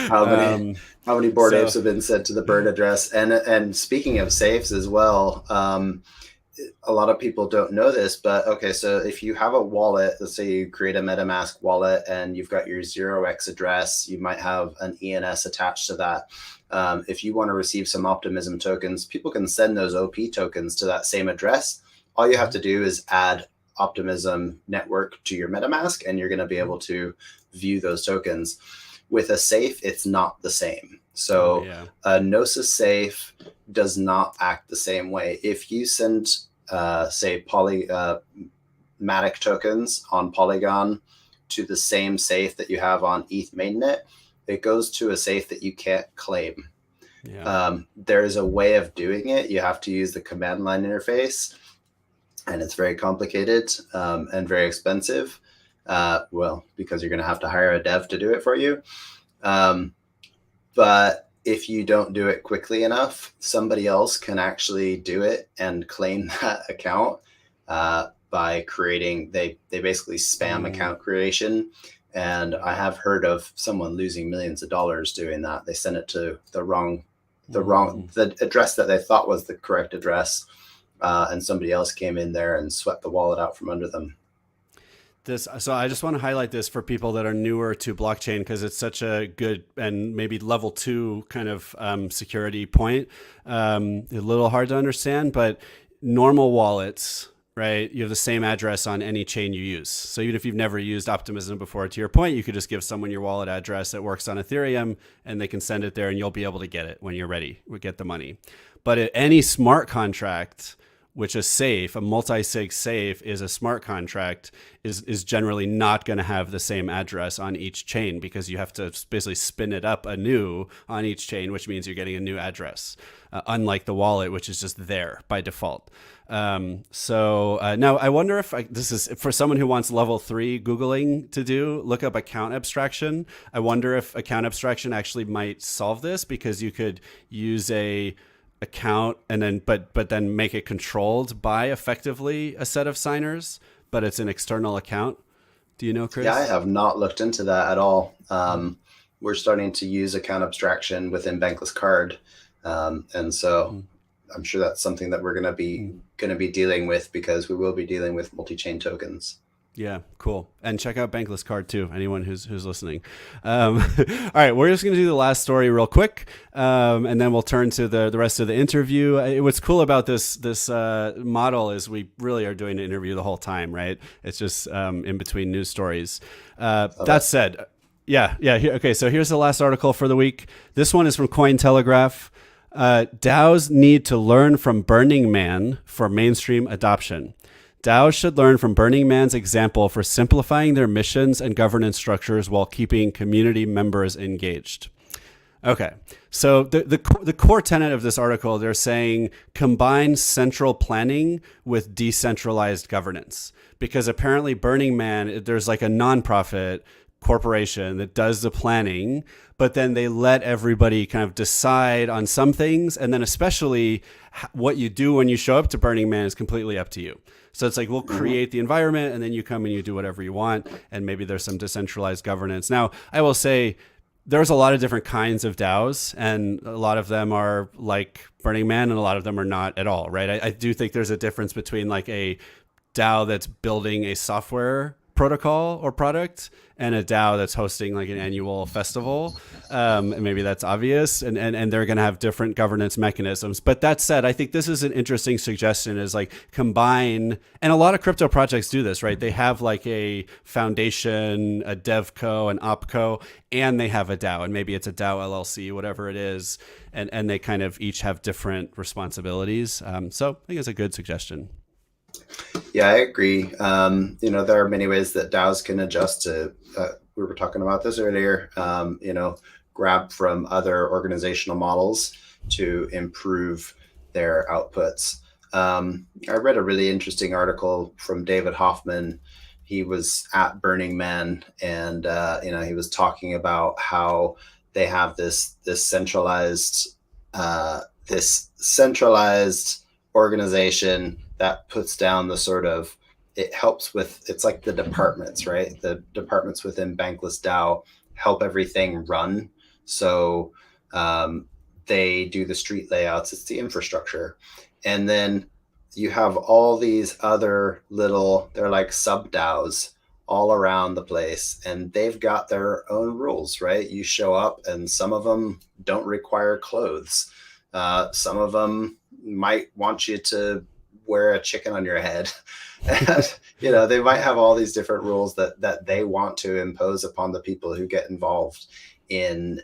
How many Bored Apes have been sent to the burn address? And speaking of safes as well, a lot of people don't know this, but okay, so if you have a wallet, let's say you create a MetaMask wallet and you've got your 0x address, you might have an ENS attached to that. If you want to receive some Optimism tokens, people can send those OP tokens to that same address. All you have to do is add Optimism network to your MetaMask, and you're going to be able to view those tokens. With a safe, it's not the same. So a Gnosis safe does not act the same way. If you send, say, Matic tokens on Polygon to the same safe that you have on ETH mainnet, it goes to a safe that you can't claim. There is a way of doing it. You have to use the command line interface, and it's very complicated and very expensive. Because you're going to have to hire a dev to do it for you. But if you don't do it quickly enough, somebody else can actually do it and claim that account by creating, they basically spam account creation. And I have heard of someone losing millions of dollars doing that. They sent it to the address that they thought was the correct address. And somebody else came in there and swept the wallet out from under them. So I just want to highlight this for people that are newer to blockchain, because it's such a good and maybe level 2 kind of security point. A little hard to understand, but normal wallets, right? You have the same address on any chain you use. So even if you've never used Optimism before, to your point, you could just give someone your wallet address that works on Ethereum, and they can send it there, and you'll be able to get it when you're ready. We'll get the money. But at any smart contract, which a safe, a multi-sig safe is a smart contract, is generally not going to have the same address on each chain, because you have to basically spin it up anew on each chain, which means you're getting a new address, unlike the wallet, which is just there by default. So now I wonder if this is for someone who wants level 3 Googling to do, look up account abstraction. I wonder if account abstraction actually might solve this, because you could use a account and then but then make it controlled by effectively a set of signers, but it's an external account. Do you know, Chris? Yeah, I have not looked into that at all. We're starting to use account abstraction within Bankless Card, and so I'm sure that's something that we're going to be dealing with, because we will be dealing with multi-chain tokens. Yeah, cool. And check out Bankless Card too, anyone who's listening. All right, we're just going to do the last story real quick, and then we'll turn to the rest of the interview. What's cool about this model is we really are doing an interview the whole time, right? It's just in between news stories. That said, okay, so here's the last article for the week. This one is from Cointelegraph. DAOs need to learn from Burning Man for mainstream adoption. DAOs should learn from Burning Man's example for simplifying their missions and governance structures while keeping community members engaged. Okay. So the core tenet of this article, they're saying combine central planning with decentralized governance, because apparently Burning Man, there's like a nonprofit corporation that does the planning, but then they let everybody kind of decide on some things. And then especially what you do when you show up to Burning Man is completely up to you. So it's like, we'll create the environment and then you come and you do whatever you want. And maybe there's some decentralized governance. Now, I will say there's a lot of different kinds of DAOs, and a lot of them are like Burning Man and a lot of them are not at all, right? I do think there's a difference between like a DAO that's building a software protocol or product and a DAO that's hosting like an annual festival. And maybe that's obvious, and they're going to have different governance mechanisms. But that said, I think this is an interesting suggestion, is like combine, and a lot of crypto projects do this, right? They have like a foundation, a devco, an opco, and they have a DAO, and maybe it's a DAO LLC, whatever it is. And they kind of each have different responsibilities. So I think it's a good suggestion. Yeah, I agree. There are many ways that DAOs can adjust to, we were talking about this earlier, grab from other organizational models to improve their outputs. I read a really interesting article from David Hoffman. He was at Burning Man, and, he was talking about how they have this centralized organization that puts down the sort of, it helps with, it's like the departments, right? The departments within Bankless DAO help everything run. So they do the street layouts, it's the infrastructure. And then you have all these other little, they're like sub DAOs all around the place, and they've got their own rules, right? You show up and some of them don't require clothes. Some of them might want you to wear a chicken on your head. And, they might have all these different rules that they want to impose upon the people who get involved in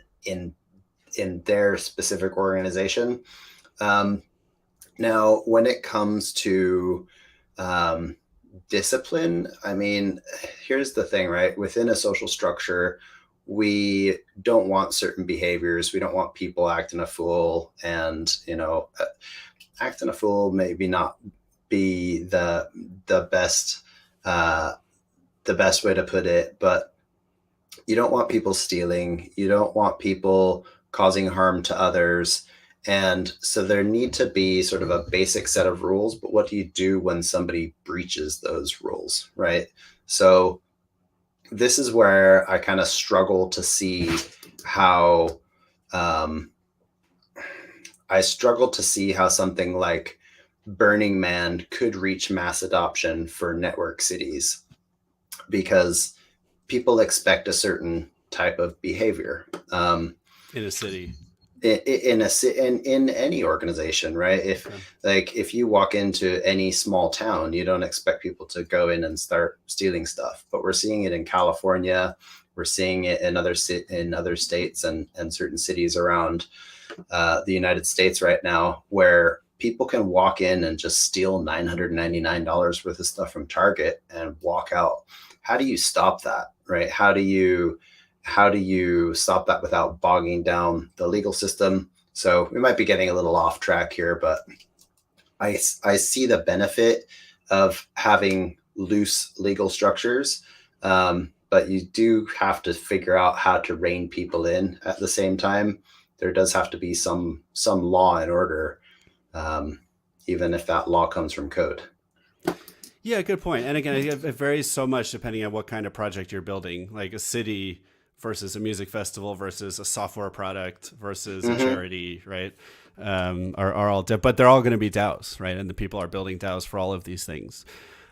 their specific organization. Now, when it comes to discipline, I mean, here's the thing, right? Within a social structure, we don't want certain behaviors. We don't want people acting a fool, and, acting a fool maybe not be the best way to put it, but you don't want people stealing. You don't want people causing harm to others. And so there need to be sort of a basic set of rules, but what do you do when somebody breaches those rules, right? So this is where I kind of struggle to see how, something like Burning Man could reach mass adoption for network cities, because people expect a certain type of behavior in a city, in any organization, right? If you walk into any small town, you don't expect people to go in and start stealing stuff, but we're seeing it in California. We're seeing it in other states and certain cities around the United States right now, where people can walk in and just steal $999 worth of stuff from Target and walk out. How do you stop that, right? How do you stop that without bogging down the legal system? So we might be getting a little off track here, but I see the benefit of having loose legal structures, but you do have to figure out how to rein people in at the same time. There does have to be some law and order, even if that law comes from code. Yeah, good point. And again, it varies so much depending on what kind of project you're building, like a city versus a music festival versus a software product versus a charity, right? Are all, but they're all going to be DAOs, right? And the people are building DAOs for all of these things.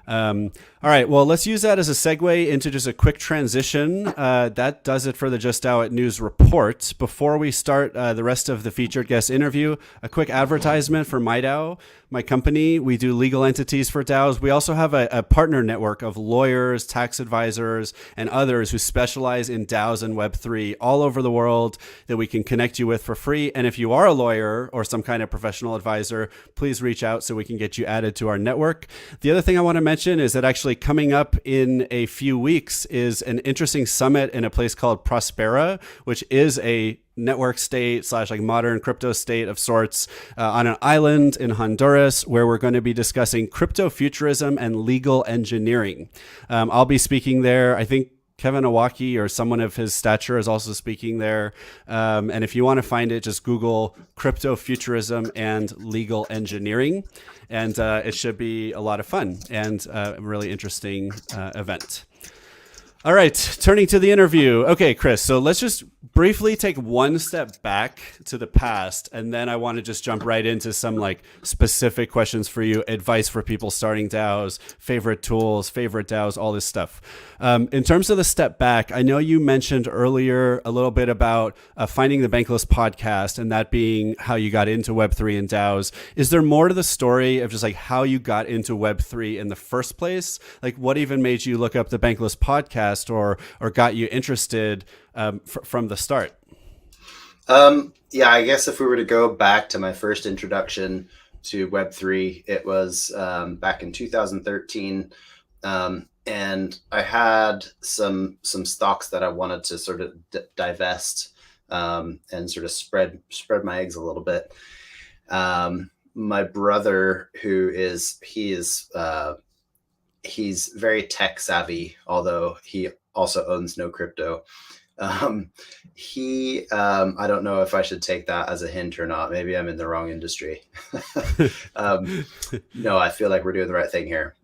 All right, well, let's use that as a segue into just a quick transition. That does it for the Just DAO It News report. Before we start the rest of the featured guest interview, a quick advertisement for MyDAO, my company. We do legal entities for DAOs. We also have a partner network of lawyers, tax advisors, and others who specialize in DAOs and Web3 all over the world that we can connect you with for free. And if you are a lawyer or some kind of professional advisor, please reach out so we can get you added to our network. The other thing I want to mention is that actually coming up in a few weeks is an interesting summit in a place called Prospera, which is a network state / like modern crypto state of sorts on an island in Honduras, where we're going to be discussing crypto futurism and legal engineering. I'll be speaking there. I think Kevin Owaki or someone of his stature is also speaking there. And if you want to find it, just Google crypto futurism and legal engineering. And it should be a lot of fun and a really interesting event. All right, turning to the interview. Okay, Chris, so let's just briefly take one step back to the past, and then I want to just jump right into some like specific questions for you, advice for people starting DAOs, favorite tools, favorite DAOs, all this stuff. In terms of the step back, I know you mentioned earlier a little bit about finding the Bankless podcast and that being how you got into Web3 and DAOs. Is there more to the story of just like how you got into Web3 in the first place? Like what even made you look up the Bankless podcast or got you interested from the start? Yeah, I guess if we were to go back to my first introduction to Web3, it was back in 2013. And I had some stocks that I wanted to sort of divest and sort of spread my eggs a little bit. My brother, he's very tech savvy, although he also owns no crypto. I don't know if I should take that as a hint or not. Maybe I'm in the wrong industry. No, I feel like we're doing the right thing here.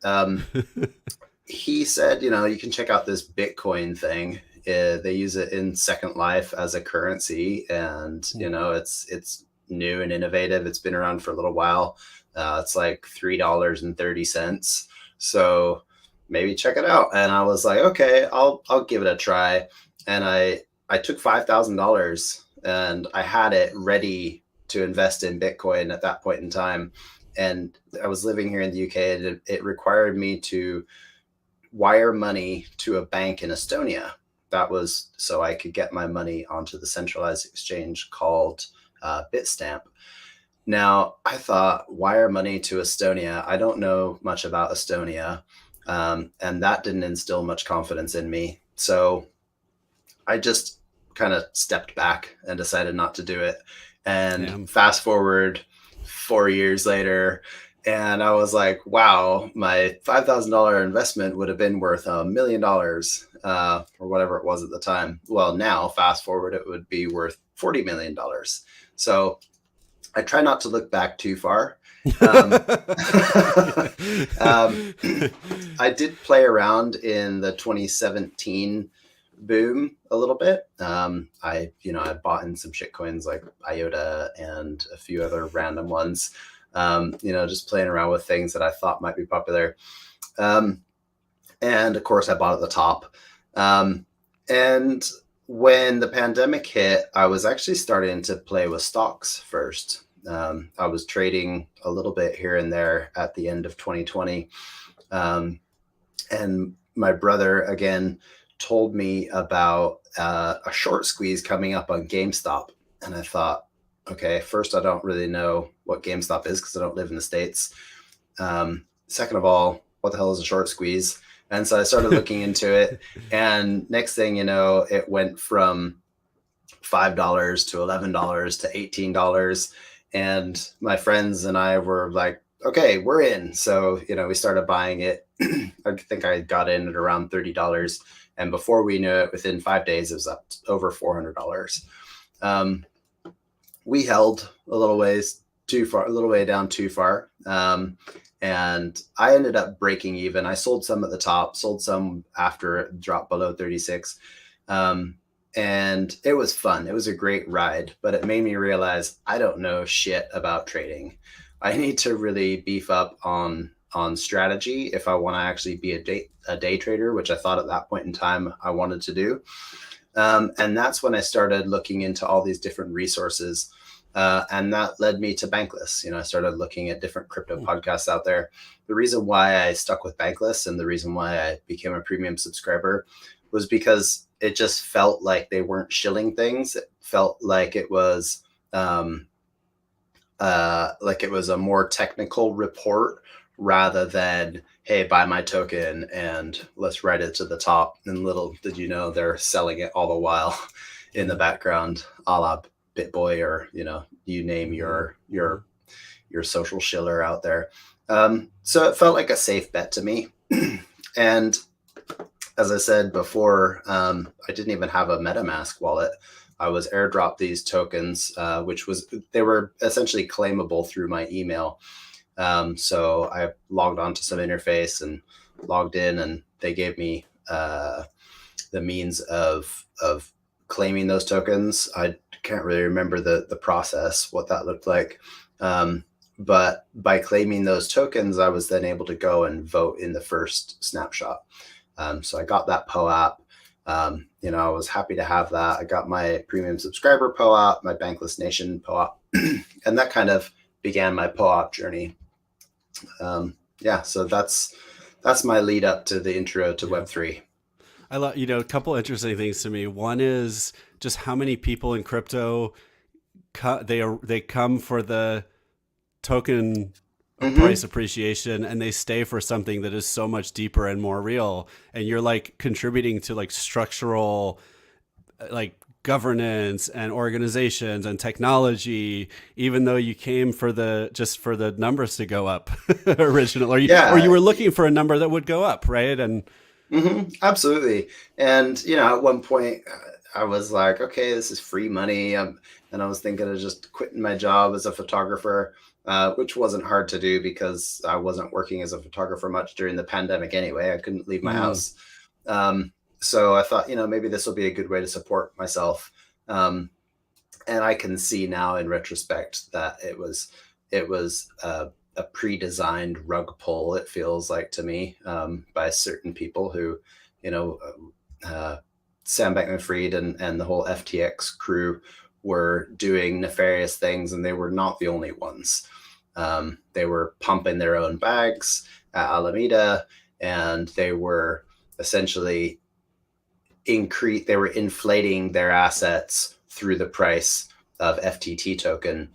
He said, you can check out this Bitcoin thing. They use it in Second Life as a currency, and it's new and innovative. It's been around for a little while. It's like $3.30. So maybe check it out. And I was like, okay, I'll give it a try. And I took $5,000 and I had it ready to invest in Bitcoin at that point in time. And I was living here in the UK, and it required me to wire money to a bank in Estonia. That was so I could get my money onto the centralized exchange called Bitstamp. Now, I thought, wire money to Estonia. I don't know much about Estonia, and that didn't instill much confidence in me. So I just kind of stepped back and decided not to do it. And fast forward 4 years later, and I was like, wow, my $5,000 investment would have been worth $1 million or whatever it was at the time. Well, now fast forward, it would be worth $40 million. So I try not to look back too far. I did play around in the 2017 boom a little bit. I bought in some shit coins like IOTA and a few other random ones. Just playing around with things that I thought might be popular. And of course I bought at the top. And when the pandemic hit, I was actually starting to play with stocks first. I was trading a little bit here and there at the end of 2020. And my brother, again, told me about a short squeeze coming up on GameStop. And I thought, okay, first, I don't really know what GameStop is because I don't live in the States. Second of all, what the hell is a short squeeze? And so I started looking into it. And next thing you know, it went from $5 to $11 to $18. And my friends and I were like, okay, we're in. So, we started buying it. I think I got in at around $30. And before we knew it, within 5 days, it was up to over $400. We held a little way down too far. And I ended up breaking even. I sold some at the top, sold some after it dropped below 36. And it was fun. It was a great ride, but it made me realize I don't know shit about trading. I need to really beef up on strategy if I want to actually be a day trader, which I thought at that point in time I wanted to do. And that's when I started looking into all these different resources. And that led me to Bankless. I started looking at different crypto podcasts out there. The reason why I stuck with Bankless and the reason why I became a premium subscriber was because it just felt like they weren't shilling things. It felt like it was a more technical report rather than, hey, buy my token and let's write it to the top. And little did you know, they're selling it all the while. in the background, a la BitBoy, or you name your social shiller out there. So it felt like a safe bet to me. And as I said before, I didn't even have a MetaMask wallet. I was airdropped these tokens, they were essentially claimable through my email. So I logged onto some interface and logged in, and they gave me the means of claiming those tokens. I can't really remember the process, what that looked like. But by claiming those tokens, I was then able to go and vote in the first snapshot. So I got that POAP. I was happy to have that. I got my premium subscriber POAP, my Bankless Nation POAP, and that kind of began my POAP journey. So that's my lead up to the intro to Web3. I love, a couple interesting things to me. One is just how many people in crypto, they come for the token price appreciation, and they stay for something that is so much deeper and more real. And you're like contributing to like structural, like governance and organizations and technology, even though you came for the numbers to go up originally, or you were looking for a number that would go up, right? And absolutely. And at one point I was like, okay, this is free money, and I was thinking of just quitting my job as a photographer, which wasn't hard to do because I wasn't working as a photographer much during the pandemic anyway. I couldn't leave my house. So I thought, maybe this will be a good way to support myself. And I can see now in retrospect that it was a pre-designed rug pull, it feels like to me, by certain people who, Sam Bankman-Fried and the whole FTX crew were doing nefarious things, and they were not the only ones. They were pumping their own bags at Alameda, and they were essentially they were inflating their assets through the price of FTT token,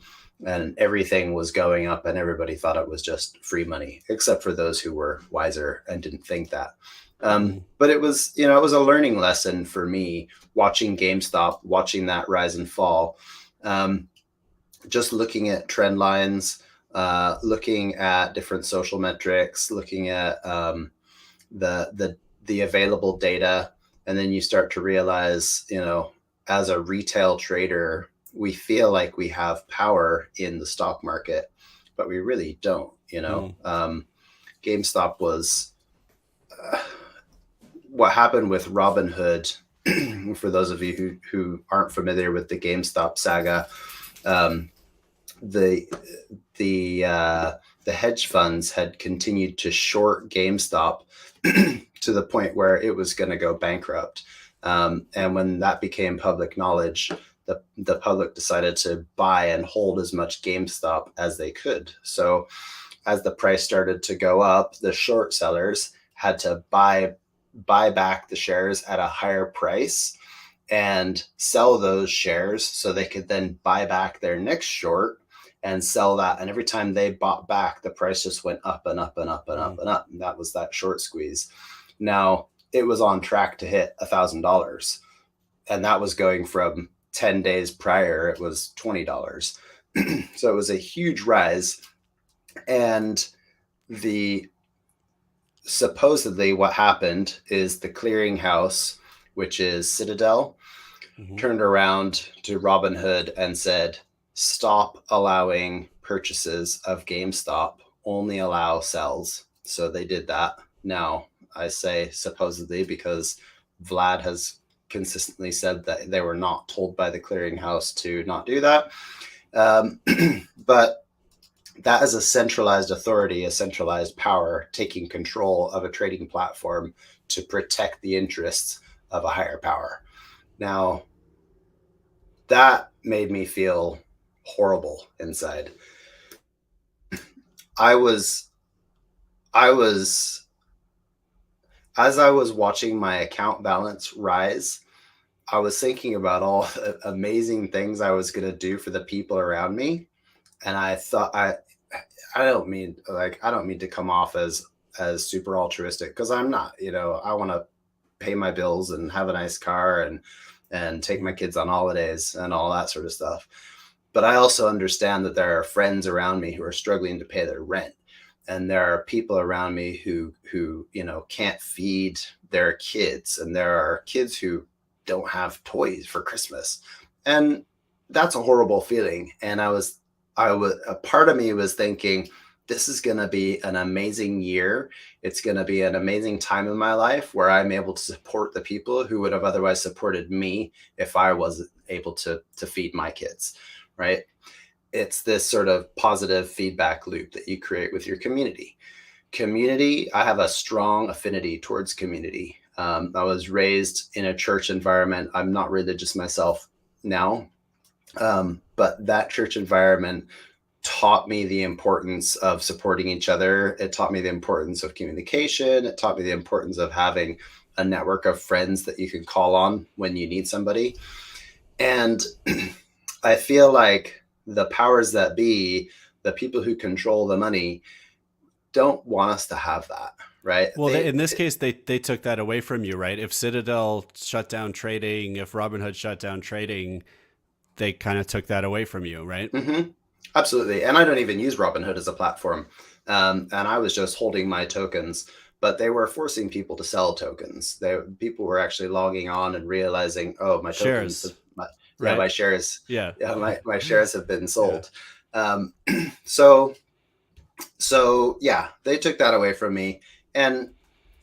and everything was going up, and everybody thought it was just free money, except for those who were wiser and didn't think that. But it was, it was a learning lesson for me, watching GameStop, watching that rise and fall, just looking at trend lines, looking at different social metrics, looking at the available data. And then you start to realize, as a retail trader, we feel like we have power in the stock market, but we really don't. GameStop was what happened with Robinhood. For those of you who aren't familiar with the GameStop saga, the hedge funds had continued to short GameStop to the point where it was going to go bankrupt. And when that became public knowledge, the public decided to buy and hold as much GameStop as they could. So as the price started to go up, the short sellers had to buy back the shares at a higher price and sell those shares so they could then buy back their next short and sell that. And every time they bought back, the price just went up and up and up and up and up. And that was that short squeeze. Now it was on track to hit $1,000. And that was going from 10 days prior, it was $20. So it was a huge rise. And supposedly what happened is the clearinghouse, which is Citadel, turned around to Robinhood and said, stop allowing purchases of GameStop, only allow sells. So they did that. Now, I say supposedly because Vlad has consistently said that they were not told by the clearinghouse to not do that. But that is a centralized authority, a centralized power taking control of a trading platform to protect the interests of a higher power. Now, that made me feel horrible inside. As I was watching my account balance rise, I was thinking about all the amazing things I was going to do for the people around me. And I thought, I don't mean to come off as super altruistic, because I'm not. I want to pay my bills and have a nice car and and take my kids on holidays and all that sort of stuff. But I also understand that there are friends around me who are struggling to pay their rent. And there are people around me who, can't feed their kids. And there are kids who don't have toys for Christmas. And that's a horrible feeling. And a part of me was thinking, this is going to be an amazing year. It's going to be an amazing time in my life where I'm able to support the people who would have otherwise supported me if I wasn't able to feed my kids. Right? It's this sort of positive feedback loop that you create with your community. I have a strong affinity towards community. I was raised in a church environment. I'm not religious myself now, but that church environment taught me the importance of supporting each other. It taught me the importance of communication. It taught me the importance of having a network of friends that you can call on when you need somebody. And I feel like the powers that be, the people who control the money, don't want us to have that, right? Well, in this case, they took that away from you, right? If Citadel shut down trading, if Robinhood shut down trading, they kind of took that away from you, right? Mm-hmm. Absolutely. And I don't even use Robinhood as a platform. And I was just holding my tokens, but they were forcing people to sell tokens. People were actually logging on and realizing, oh, my tokens... Shares. Right. My shares. Yeah. My shares have been sold. Yeah. So yeah, they took that away from me. And,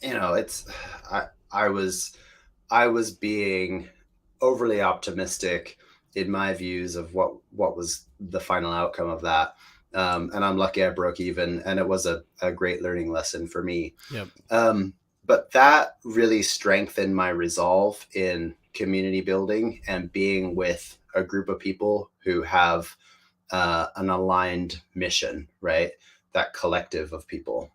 I was being overly optimistic in my views of what was the final outcome of that. And I'm lucky I broke even, and it was a great learning lesson for me. Yep. But that really strengthened my resolve in community building and being with a group of people who have an aligned mission, right? That collective of people.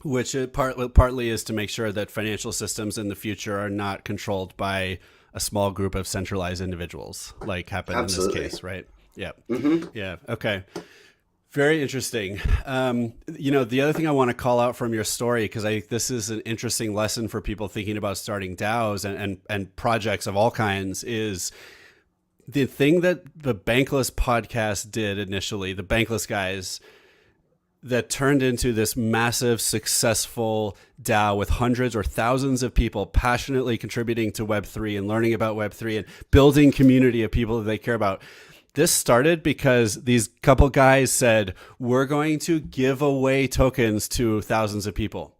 Which partly is to make sure that financial systems in the future are not controlled by a small group of centralized individuals, like happened Absolutely. in this case, right? Yeah. Mm-hmm. Yeah. Okay. Very interesting. The other thing I want to call out from your story, because this is an interesting lesson for people thinking about starting DAOs and projects of all kinds, is the thing that the Bankless podcast did initially, the Bankless guys, that turned into this massive, successful DAO with hundreds or thousands of people passionately contributing to Web3 and learning about Web3 and building community of people that they care about. This started because these couple guys said, we're going to give away tokens to thousands of people.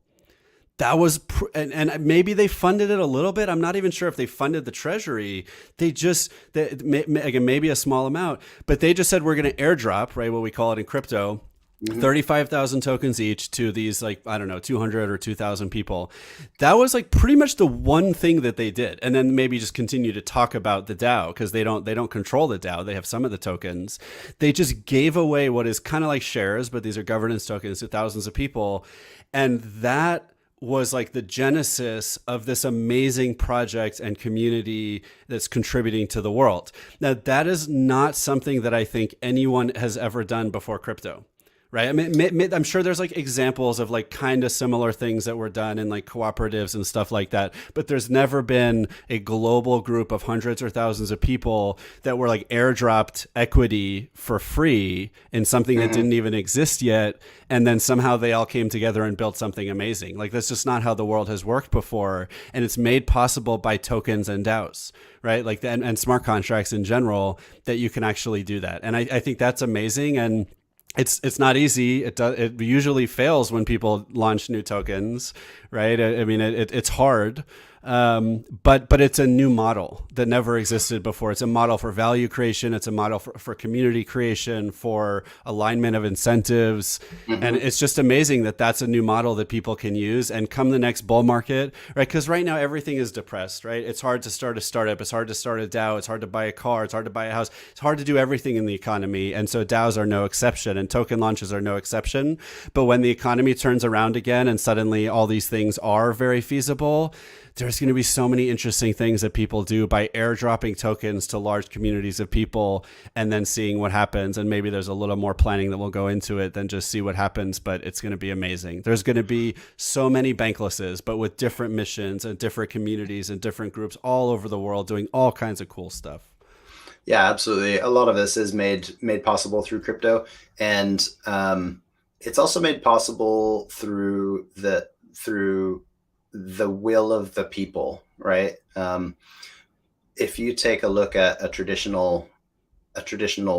That was, and maybe they funded it a little bit. I'm not even sure if they funded the treasury. Maybe a small amount, but they just said, we're going to airdrop, right? What we call it in crypto. 35,000 tokens each to these 200 or 2,000 people. That was pretty much the one thing that they did. And then maybe just continue to talk about the DAO, because they don't control the DAO. They have some of the tokens. They just gave away what is kind of like shares, but these are governance tokens to thousands of people. And that was the genesis of this amazing project and community that's contributing to the world. Now, that is not something that I think anyone has ever done before crypto. Right. I mean, I'm sure there's examples of kind of similar things that were done in cooperatives and stuff like that. But there's never been a global group of hundreds or thousands of people that were airdropped equity for free in something that didn't even exist yet. And then somehow they all came together and built something amazing. That's just not how the world has worked before. And it's made possible by tokens and DAOs. Right. And smart contracts in general, that you can actually do that. And I think that's amazing. And it's not easy. It usually fails when people launch new tokens, right? I mean, it's hard, but it's a new model that never existed before. It's a model for value creation. It's a model for community creation, for alignment of incentives, and it's just amazing that that's a new model that people can use. And come the next bull market, right? Because right now everything is depressed, right? It's hard to start a startup. It's hard to start a DAO. It's hard to buy a car. It's hard to buy a house. It's hard to do everything in the economy, and so DAOs are no exception, and token launches are no exception. But when the economy turns around again and suddenly all these things are very feasible, there's there's going to be so many interesting things that people do by airdropping tokens to large communities of people and then seeing what happens. And maybe there's a little more planning that will go into it than just see what happens, but it's going to be amazing. There's going to be so many Banklesses, but with different missions and different communities and different groups all over the world doing all kinds of cool stuff. Yeah, absolutely. A lot of this is made possible through crypto, and it's also made possible through the will of the people, right? If you take a look at a traditional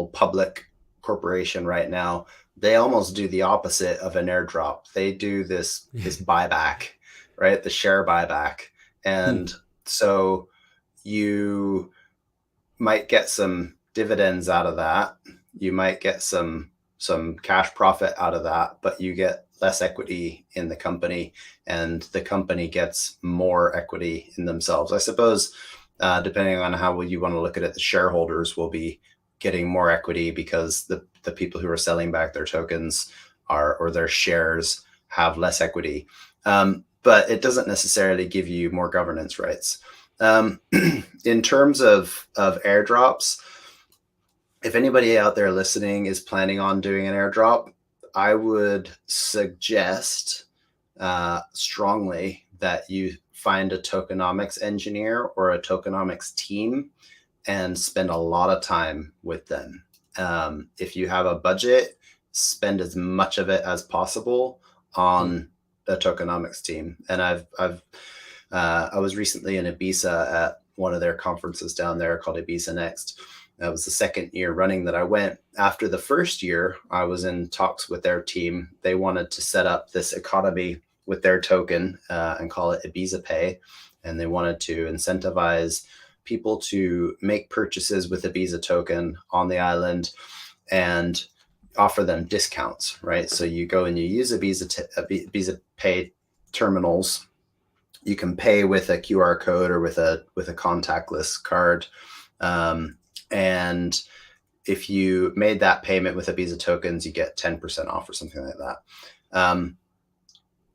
public corporation right now, they almost do the opposite of an airdrop. They do this buyback, right? The share buyback, and so you might get some dividends out of that. You might get some cash profit out of that, but you get less equity in the company, and the company gets more equity in themselves. I suppose, depending on how you want to look at it, the shareholders will be getting more equity because the people who are selling back their tokens or their shares have less equity. But it doesn't necessarily give you more governance rights. In terms of airdrops, if anybody out there listening is planning on doing an airdrop, I would suggest strongly that you find a tokenomics engineer or a tokenomics team and spend a lot of time with them. If you have a budget, spend as much of it as possible on a tokenomics team. And I was recently in Ibiza at one of their conferences down there called Ibiza Next. That was the second year running that I went. After the first year, I was in talks with their team. They wanted to set up this economy with their token and call it Ibiza Pay. And they wanted to incentivize people to make purchases with Ibiza token on the island and offer them discounts, right? So you go and you use Ibiza Pay terminals. You can pay with a QR code or with a contactless card. And if you made that payment with Ibiza tokens, you get 10% off or something like that.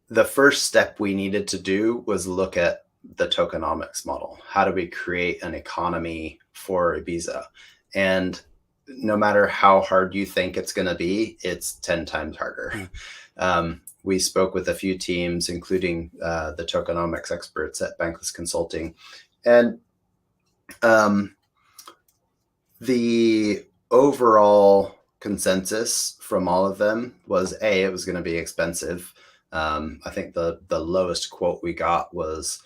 The first step we needed to do was look at the tokenomics model. How do we create an economy for Ibiza? And no matter how hard you think it's going to be, it's 10 times harder. We spoke with a few teams, including the tokenomics experts at Bankless Consulting. And the overall consensus from all of them was it was going to be expensive. I think the lowest quote we got was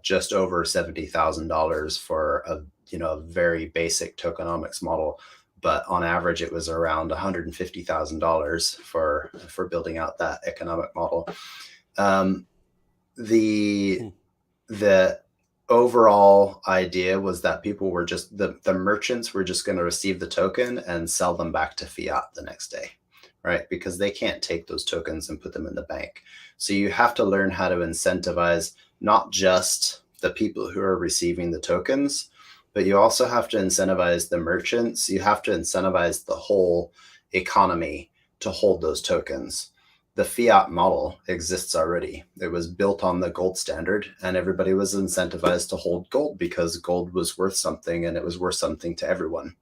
just over $70,000 for a very basic tokenomics model. But on average, it was around $150,000 for building out that economic model. The overall idea was that people were just the merchants were just going to receive the token and sell them back to fiat the next day, right? Because they can't take those tokens and put them in the bank. So you have to learn how to incentivize not just the people who are receiving the tokens, but you also have to incentivize the merchants. You have to incentivize the whole economy to hold those tokens. The fiat model exists already. It was built on the gold standard, and everybody was incentivized to hold gold because gold was worth something, and it was worth something to everyone.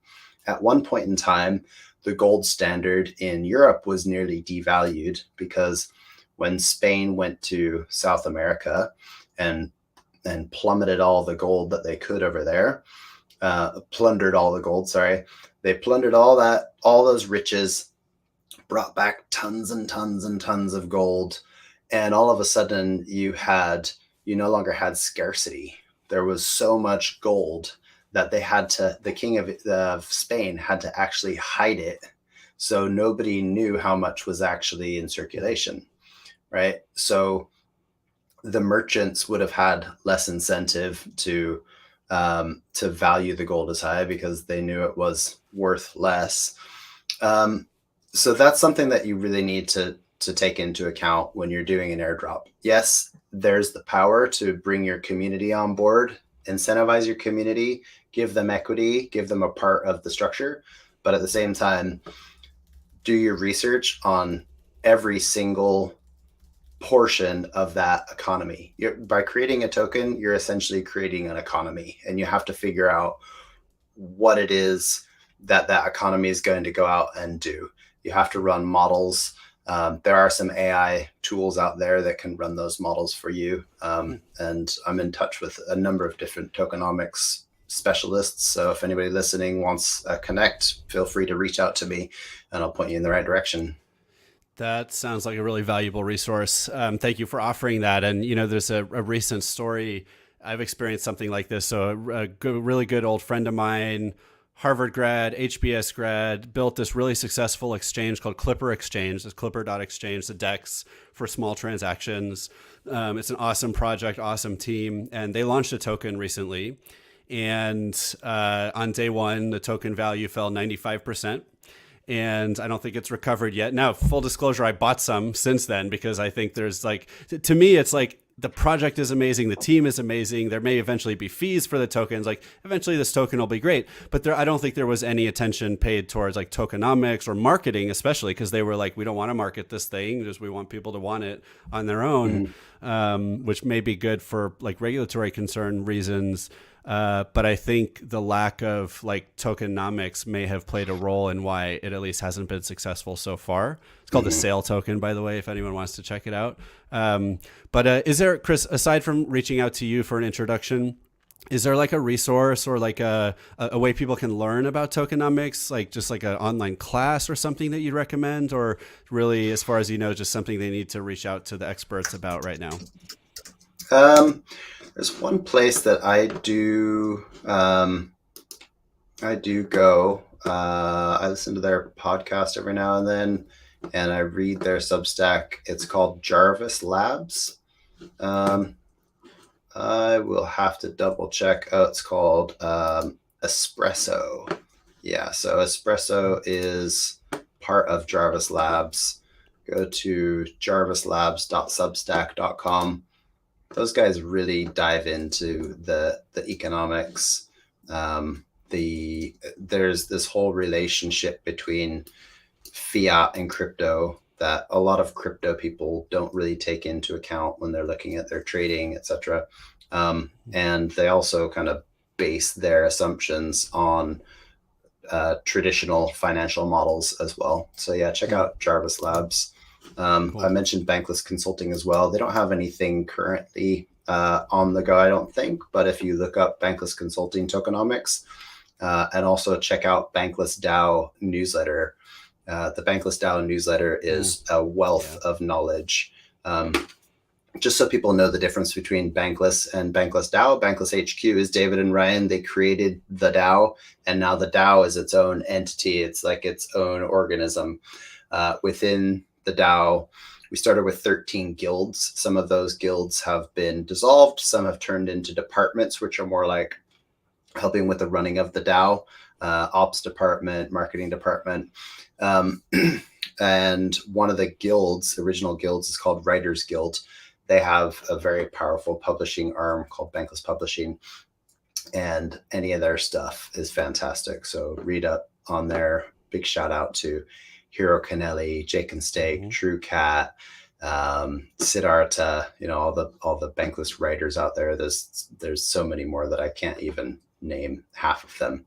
At one point in time, the gold standard in Europe was nearly devalued because when Spain went to South America and plummeted all the gold that they could over there, plundered all the gold, they plundered all those riches, brought back tons and tons and tons of gold, and all of a sudden you no longer had scarcity. There was so much gold that the king of Spain had to actually hide it, so nobody knew how much was actually in circulation, right? So the merchants would have had less incentive to value the gold as high because they knew it was worth less. So that's something that you really need to take into account when you're doing an airdrop. Yes, there's the power to bring your community on board, incentivize your community, give them equity, give them a part of the structure. But at the same time, do your research on every single portion of that economy. By creating a token, you're essentially creating an economy, and you have to figure out what it is that that economy is going to go out and do. You have to run models. There are some AI tools out there that can run those models for you. And I'm in touch with a number of different tokenomics specialists. So if anybody listening wants a connect, feel free to reach out to me and I'll point you in the right direction. That sounds like a really valuable resource. Thank you for offering that. And, there's a recent story. I've experienced something like this. So a really good old friend of mine, Harvard grad, HBS grad, built this really successful exchange called Clipper Exchange. It's clipper.exchange, the DEX for small transactions. It's an awesome project, awesome team. And they launched a token recently. And on day one, the token value fell 95%. And I don't think it's recovered yet. Now, full disclosure, I bought some since then because I think there's to me, it's like the project is amazing. The team is amazing. There may eventually be fees for the tokens. Eventually this token will be great. But I don't think there was any attention paid towards tokenomics or marketing, especially because they were we don't want to market this thing. Just we want people to want it on their own, which may be good for regulatory concern reasons. But I think the lack of tokenomics may have played a role in why it at least hasn't been successful so far. It's called the SAIL token, by the way, if anyone wants to check it out. But is there, Chris, aside from reaching out to you for an introduction, is there a resource or a way people can learn about tokenomics, just an online class or something that you'd recommend, or really, as far as just something they need to reach out to the experts about right now? There's one place that I do go. I listen to their podcast every now and then, and I read their Substack. It's called Jarvis Labs. I will have to double check. Oh, it's called Espresso. Yeah, so Espresso is part of Jarvis Labs. Go to jarvislabs.substack.com. Those guys really dive into the economics. There's this whole relationship between fiat and crypto that a lot of crypto people don't really take into account when they're looking at their trading, etc. And they also kind of base their assumptions on traditional financial models as well. So yeah, check out Jarvis Labs. Cool. I mentioned Bankless Consulting as well. They don't have anything currently on the go, I don't think. But if you look up Bankless Consulting tokenomics, and also check out Bankless DAO newsletter. The Bankless DAO newsletter is a wealth of knowledge. Just so people know the difference between Bankless and Bankless DAO. Bankless HQ is David and Ryan. They created the DAO, and now the DAO is its own entity. It's like its own organism within the DAO. We started with 13 guilds. Some of those guilds have been dissolved. Some have turned into departments, which are more like helping with the running of the DAO, ops department, marketing department. And one of the guilds, original guilds, is called Writers Guild. They have a very powerful publishing arm called Bankless Publishing, and any of their stuff is fantastic. So read up on their. Big shout out to Hero Kennelly, Jake and Steak, True Cat, Siddhartha, all the Bankless writers out there. There's so many more that I can't even name half of them.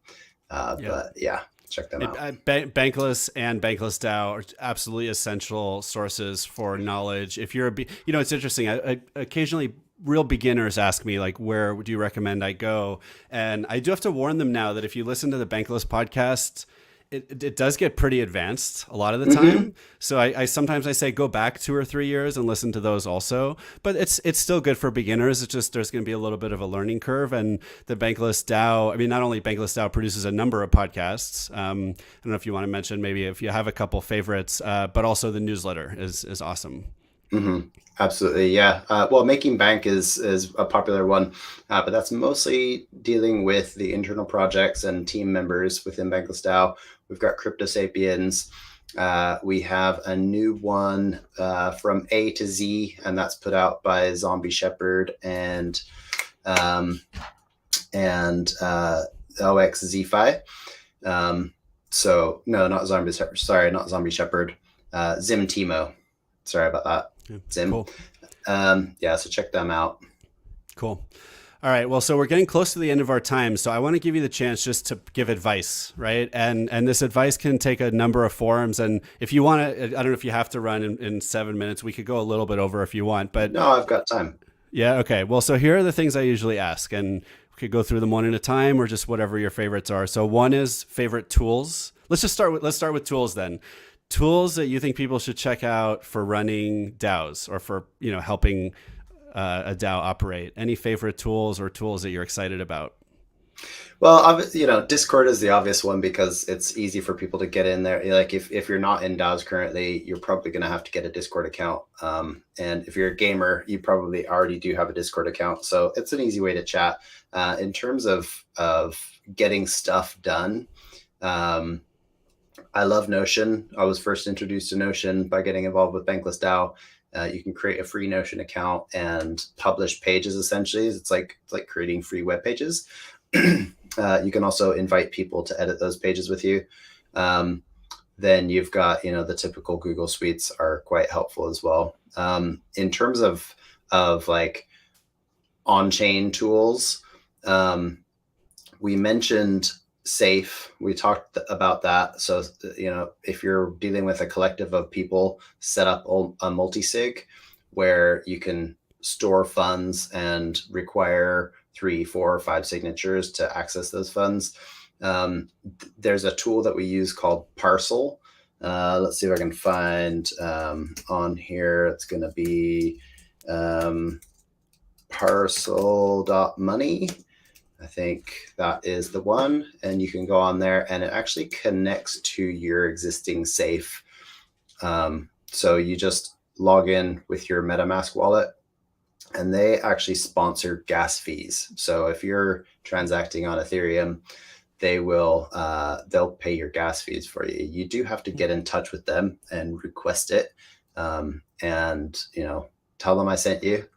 But yeah, check them out. Bankless and Bankless DAO are absolutely essential sources for knowledge. If you're it's interesting. I occasionally real beginners ask me where do you recommend I go? And I do have to warn them now that if you listen to the Bankless podcast, it does get pretty advanced a lot of the time. So I sometimes I say go back 2 or 3 years and listen to those also. But it's still good for beginners. It's just there's going to be a little bit of a learning curve. And the Bankless DAO, not only Bankless DAO produces a number of podcasts. I don't know if you want to mention maybe if you have a couple favorites, but also the newsletter is awesome. Mm-hmm. Absolutely, yeah. Well, Making Bank is a popular one, but that's mostly dealing with the internal projects and team members within Bankless DAO. We've got Crypto Sapiens. We have a new one from A to Z, and that's put out by Zombie Shepherd and OXZFi. So no, not Zombie Shepherd. Sorry, not Zombie Shepherd. Zim Timo. Sorry about that. Yeah. Sim. Cool. So check them out. Cool. All right. Well, so we're getting close to the end of our time, so I want to give you the chance just to give advice, right? And this advice can take a number of forms. And if you want to, I don't know if you have to run in 7 minutes. We could go a little bit over if you want, but No, I've got time. yeah. Okay. Well, so here are the things I usually ask, and we could go through them one at a time, or just whatever your favorites are. So one is favorite tools. Let's start with tools then. Tools that you think people should check out for running DAOs or for helping a DAO operate. Any favorite tools or tools that you're excited about? Well, Discord is the obvious one because it's easy for people to get in there. Like if you're not in DAOs currently, you're probably going to have to get a Discord account. And if you're a gamer, you probably already do have a Discord account. So it's an easy way to chat. In terms of getting stuff done, I love Notion. I was first introduced to Notion by getting involved with Bankless DAO. You can create a free Notion account and publish pages. Essentially, it's like creating free web pages. You can also invite people to edit those pages with you. Then you've got the typical Google Suites are quite helpful as well. In terms of like on-chain tools, we mentioned Safe. We talked about that. So, if you're dealing with a collective of people, set up a multi-sig where you can store funds and require 3, 4, or 5 signatures to access those funds. There's a tool that we use called Parcel. Let's see if I can find on here. It's going to be parcel.money. I think that is the one, and you can go on there and it actually connects to your existing Safe. So you just log in with your MetaMask wallet, and they actually sponsor gas fees. So if you're transacting on Ethereum, they'll pay your gas fees for you. You do have to get in touch with them and request it, and tell them I sent you.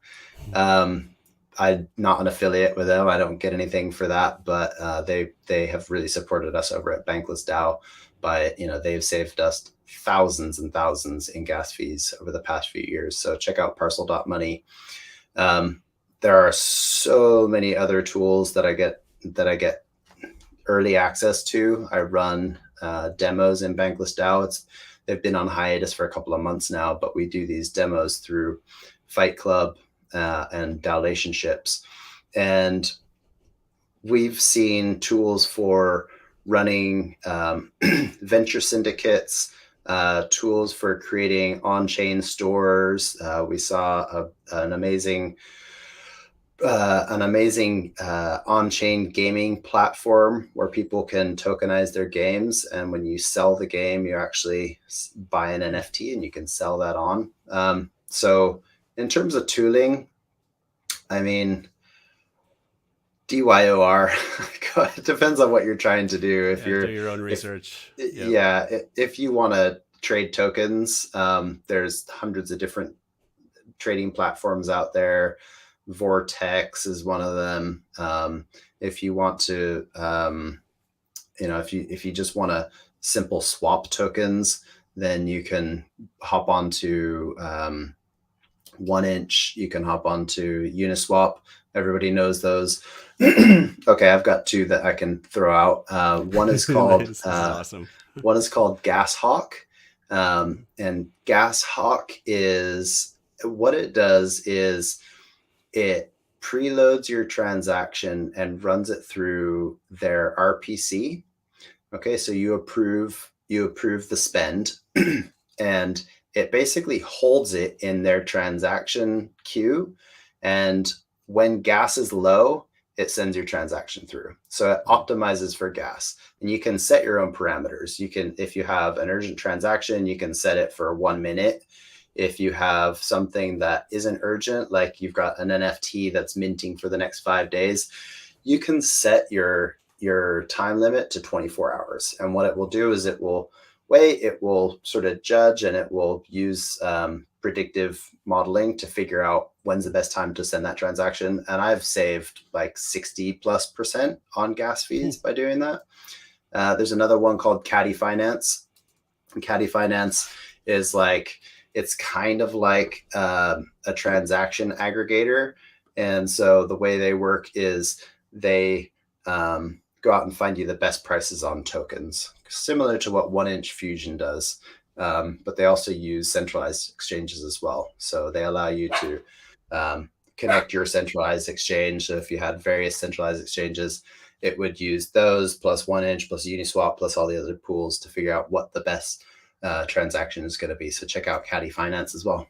I'm not an affiliate with them. I don't get anything for that, but they have really supported us over at Bankless DAO by, they've saved us thousands and thousands in gas fees over the past few years. So check out parcel.money. There are so many other tools that I get early access to. I run demos in Bankless DAO. They've been on hiatus for a couple of months now, but we do these demos through Fight Club and DAOlationships. And we've seen tools for running venture syndicates, tools for creating on-chain stores. We saw an amazing on-chain gaming platform where people can tokenize their games, and when you sell the game, you actually buy an NFT and you can sell that on. So in terms of tooling, I mean, DYOR, it depends on what you're trying to do. If you're do your own research. If you want to trade tokens, there's hundreds of different trading platforms out there. Vortex is one of them. If you want to, if you just want to simple swap tokens, then you can hop onto 1inch. You can hop onto Uniswap. Everybody knows those. Okay, I've got 2 that I can throw out. One is called Nice. Awesome. One is called Gas Hawk, and Gas Hawk is what it does is it preloads your transaction and runs it through their RPC. Okay, so you approve the spend, and it basically holds it in their transaction queue. And when gas is low, it sends your transaction through. So it optimizes for gas, and you can set your own parameters. You can, if you have an urgent transaction, you can set it for 1 minute. If you have something that isn't urgent, like you've got an NFT that's minting for the next 5 days, you can set your time limit to 24 hours. And what it will do is it will wait, it will sort of judge, and it will use predictive modeling to figure out when's the best time to send that transaction. And I've saved like 60+% on gas fees by doing that. There's another one called Caddy Finance. And Caddy Finance is like, it's kind of like a transaction aggregator. And so the way they work is they go out and find you the best prices on tokens, similar to what 1inch Fusion does. But they also use centralized exchanges as well. So they allow you to connect your centralized exchange. So if you had various centralized exchanges, it would use those plus 1inch plus Uniswap plus all the other pools to figure out what the best transaction is going to be. So check out Caddy Finance as well.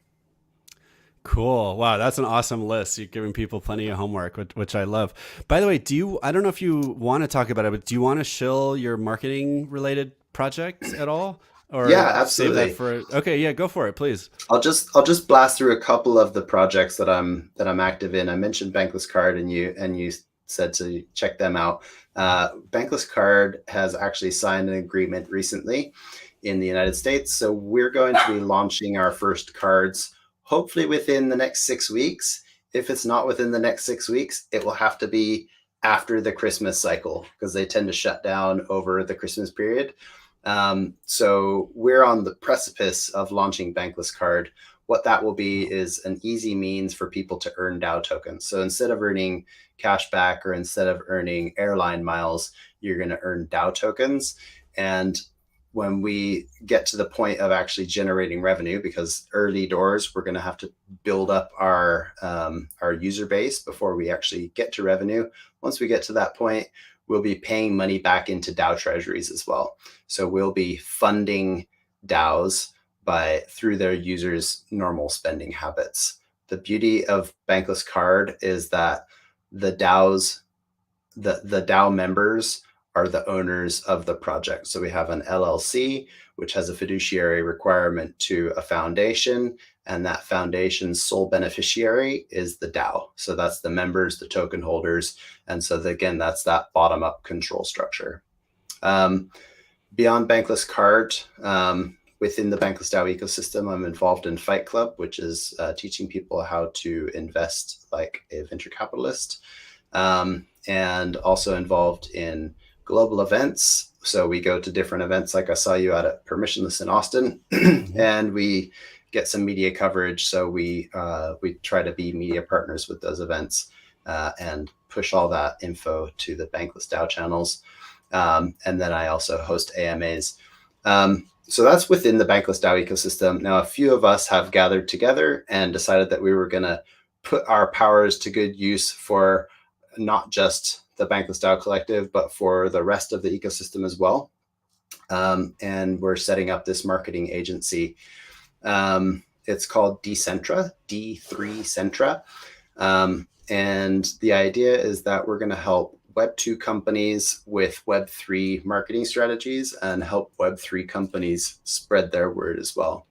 Cool. Wow, that's an awesome list. You're giving people plenty of homework, which I love. By the way, I don't know if you want to talk about it, but do you want to shill your marketing related project at all? Or Yeah, absolutely. Save that for okay, yeah, go for it, please. I'll just blast through a couple of the projects that I'm active in. I mentioned Bankless Card, and you said to check them out. Bankless Card has actually signed an agreement recently in the United States, so we're going to be launching our first cards hopefully within the next 6 weeks. If it's not within the next 6 weeks, it will have to be after the Christmas cycle because they tend to shut down over the Christmas period. So we're on the precipice of launching Bankless Card. What that will be is an easy means for people to earn DAO tokens. So instead of earning cash back or instead of earning airline miles, you're going to earn DAO tokens. And when we get to the point of actually generating revenue, because early doors, we're going to have to build up our user base before we actually get to revenue. Once we get to that point, we'll be paying money back into DAO treasuries as well. So we'll be funding DAOs through their users' normal spending habits. The beauty of Bankless Card is that the DAOs, the DAO members are the owners of the project. So we have an LLC, which has a fiduciary requirement to a foundation, and that foundation's sole beneficiary is the DAO. So that's the members, the token holders. And so again, that's that bottom-up control structure. Beyond Bankless Card, within the Bankless DAO ecosystem, I'm involved in Fight Club, which is teaching people how to invest like a venture capitalist, and also involved in global events. So we go to different events, like I saw you at Permissionless in Austin, and we get some media coverage. So we try to be media partners with those events and push all that info to the Bankless DAO channels. And then I also host AMAs. So that's within the Bankless DAO ecosystem. Now, a few of us have gathered together and decided that we were going to put our powers to good use for not just the Bankless DAO collective, but for the rest of the ecosystem as well. And we're setting up this marketing agency. It's called Decentra, D3 Centra. And the idea is that we're going to help Web2 companies with Web3 marketing strategies and help Web3 companies spread their word as well.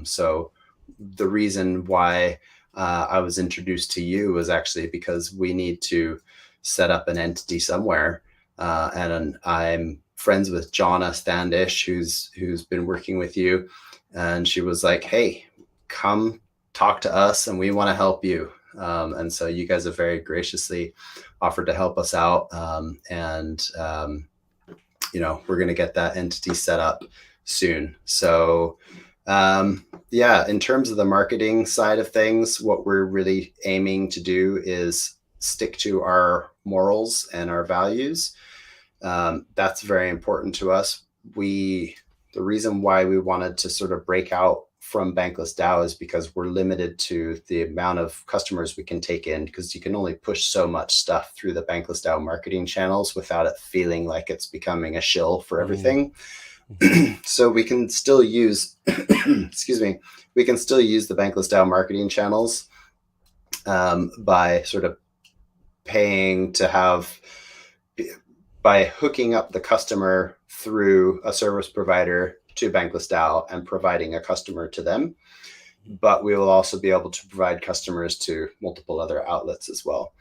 So the reason why I was introduced to you was actually because we need to set up an entity somewhere. And I'm friends with Jonna Standish, who's been working with you. And she was like, hey, come talk to us and we want to help you. And so you guys have very graciously offered to help us out. We're going to get that entity set up soon. So in terms of the marketing side of things, what we're really aiming to do is stick to our morals and our values. That's very important to us. The reason why we wanted to sort of break out from Bankless DAO is because we're limited to the amount of customers we can take in, because you can only push so much stuff through the Bankless DAO marketing channels without it feeling like it's becoming a shill for everything. So we can still use, we can still use the Bankless DAO marketing channels by sort of paying to have, by hooking up the customer through a service provider to Bankless DAO and providing a customer to them. But we will also be able to provide customers to multiple other outlets as well.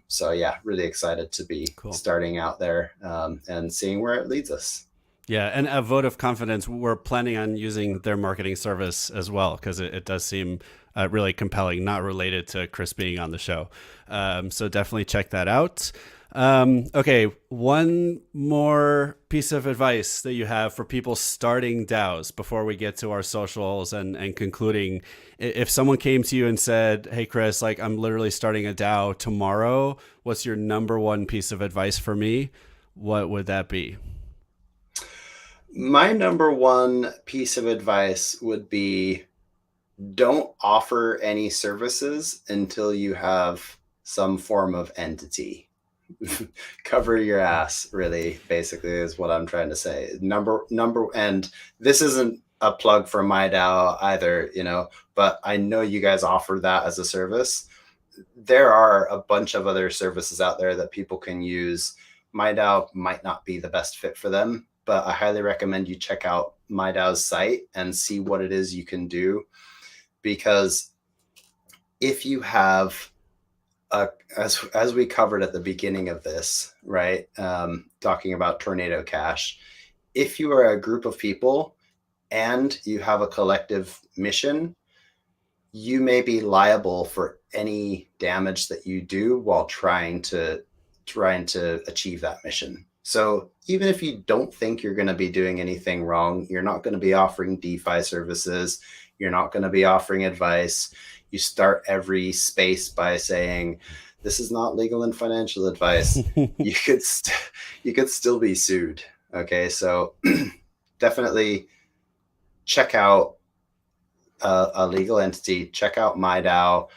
So yeah, really excited to be starting out there and seeing where it leads us. Yeah, and a vote of confidence, we're planning on using their marketing service as well, because it does seem really compelling, not related to Chris being on the show. So definitely check that out. Okay, one more piece of advice that you have for people starting DAOs before we get to our socials and concluding. If someone came to you and said, "Hey, Chris, like I'm literally starting a DAO tomorrow. What's your number one piece of advice for me?" What would that be? My number one piece of advice would be don't offer any services until you have some form of entity. Cover your ass, really, basically, is what I'm trying to say. And this isn't a plug for my DAO either, but I know you guys offer that as a service. There are a bunch of other services out there that people can use. My DAO might not be the best fit for them, but I highly recommend you check out my DAO's site and see what it is you can do. Because if you have as we covered at the beginning of this, right? Talking about Tornado Cash, if you are a group of people and you have a collective mission, you may be liable for any damage that you do while trying to achieve that mission. So even if you don't think you're going to be doing anything wrong, you're not going to be offering DeFi services, you're not going to be offering advice. You start every space by saying, "This is not legal and financial advice." You could still be sued. Okay, so definitely check out a legal entity. Check out my DAO.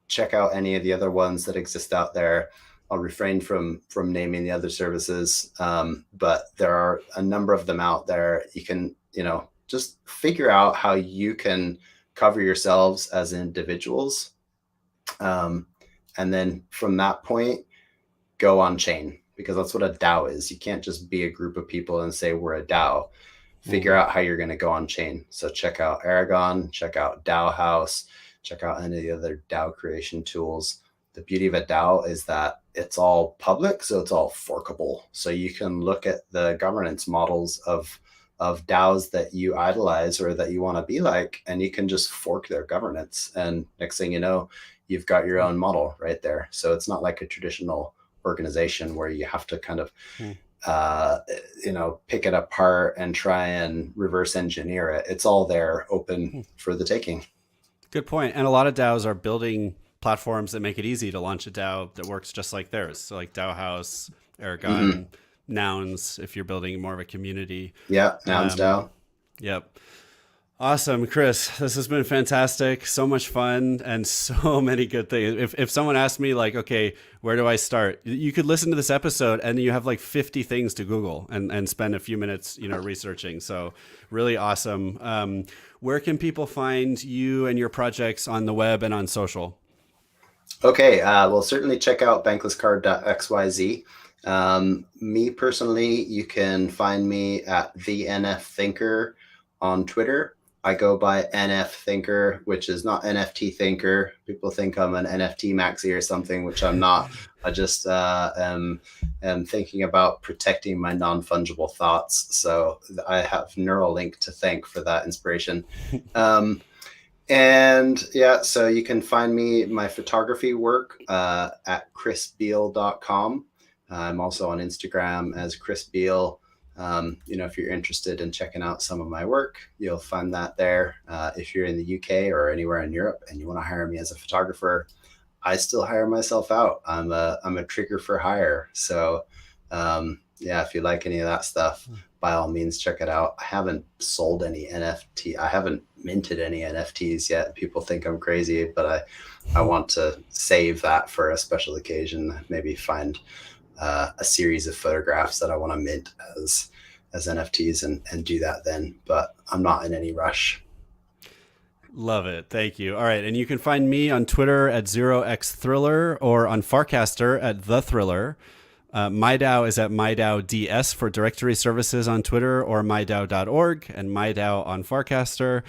Check out any of the other ones that exist out there. I'll refrain from naming the other services, but there are a number of them out there. You can just figure out how you can cover yourselves as individuals. And then from that point, go on chain, because that's what a DAO is. You can't just be a group of people and say we're a DAO. Figure out how you're going to go on chain. So check out Aragon, check out DAO House, check out any of the other DAO creation tools. The beauty of a DAO is that it's all public, so it's all forkable. So you can look at the governance models of DAOs that you idolize or that you want to be like, and you can just fork their governance. And next thing you know, you've got your own model right there. So it's not like a traditional organization where you have to kind of, pick it apart and try and reverse engineer it. It's all there open for the taking. Good point. And a lot of DAOs are building platforms that make it easy to launch a DAO that works just like theirs. So like DAO House, Aragon, Nouns, if you're building more of a community. Yeah, Nouns DAO. Yep. Awesome, Chris. This has been fantastic. So much fun and so many good things. If someone asked me like, okay, where do I start? You could listen to this episode and you have like 50 things to Google and spend a few minutes, researching. So really awesome. Where can people find you and your projects on the web and on social? Okay. Well, certainly check out banklesscard.xyz. Me personally, you can find me at the NFThinker on Twitter. I go by NFThinker, which is not NFT Thinker. People think I'm an NFT maxi or something, which I'm not. I just am thinking about protecting my non-fungible thoughts. So I have Neuralink to thank for that inspiration. And yeah, so you can find my photography work at chrisbiele.com. I'm also on Instagram as Chris Biele. If you're interested in checking out some of my work, you'll find that there. If you're in the UK or anywhere in Europe and you want to hire me as a photographer, I still hire myself out. I'm a trigger for hire. So if you like any of that stuff, by all means, check it out. I haven't sold any NFT. I haven't minted any NFTs yet. People think I'm crazy, but I want to save that for a special occasion. Maybe find a series of photographs that I want to mint as NFTs and do that then, but I'm not in any rush. Love it. Thank you. All right. And you can find me on Twitter at 0xthriller or on Farcaster at The Thriller. My DAO is at MyDAODS for directory services on Twitter, or mydao.org, and MyDAO on Farcaster.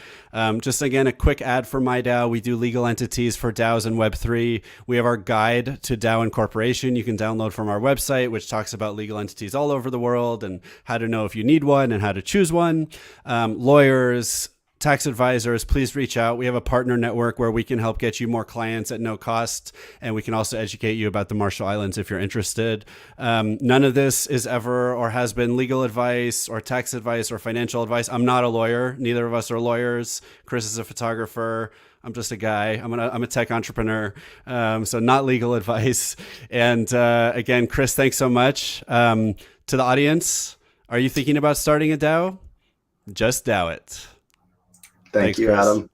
Just again, a quick ad for MyDAO. We do legal entities for DAOs and Web3. We have our guide to DAO incorporation you can download from our website, which talks about legal entities all over the world and how to know if you need one and how to choose one. Lawyers, tax advisors, please reach out. We have a partner network where we can help get you more clients at no cost. And we can also educate you about the Marshall Islands if you're interested. None of this is ever or has been legal advice or tax advice or financial advice. I'm not a lawyer. Neither of us are lawyers. Chris is a photographer. I'm just a guy. I'm a tech entrepreneur. So not legal advice. And again, Chris, thanks so much. To the audience, are you thinking about starting a DAO? Just DAO it. Thank you, Chris. Adam.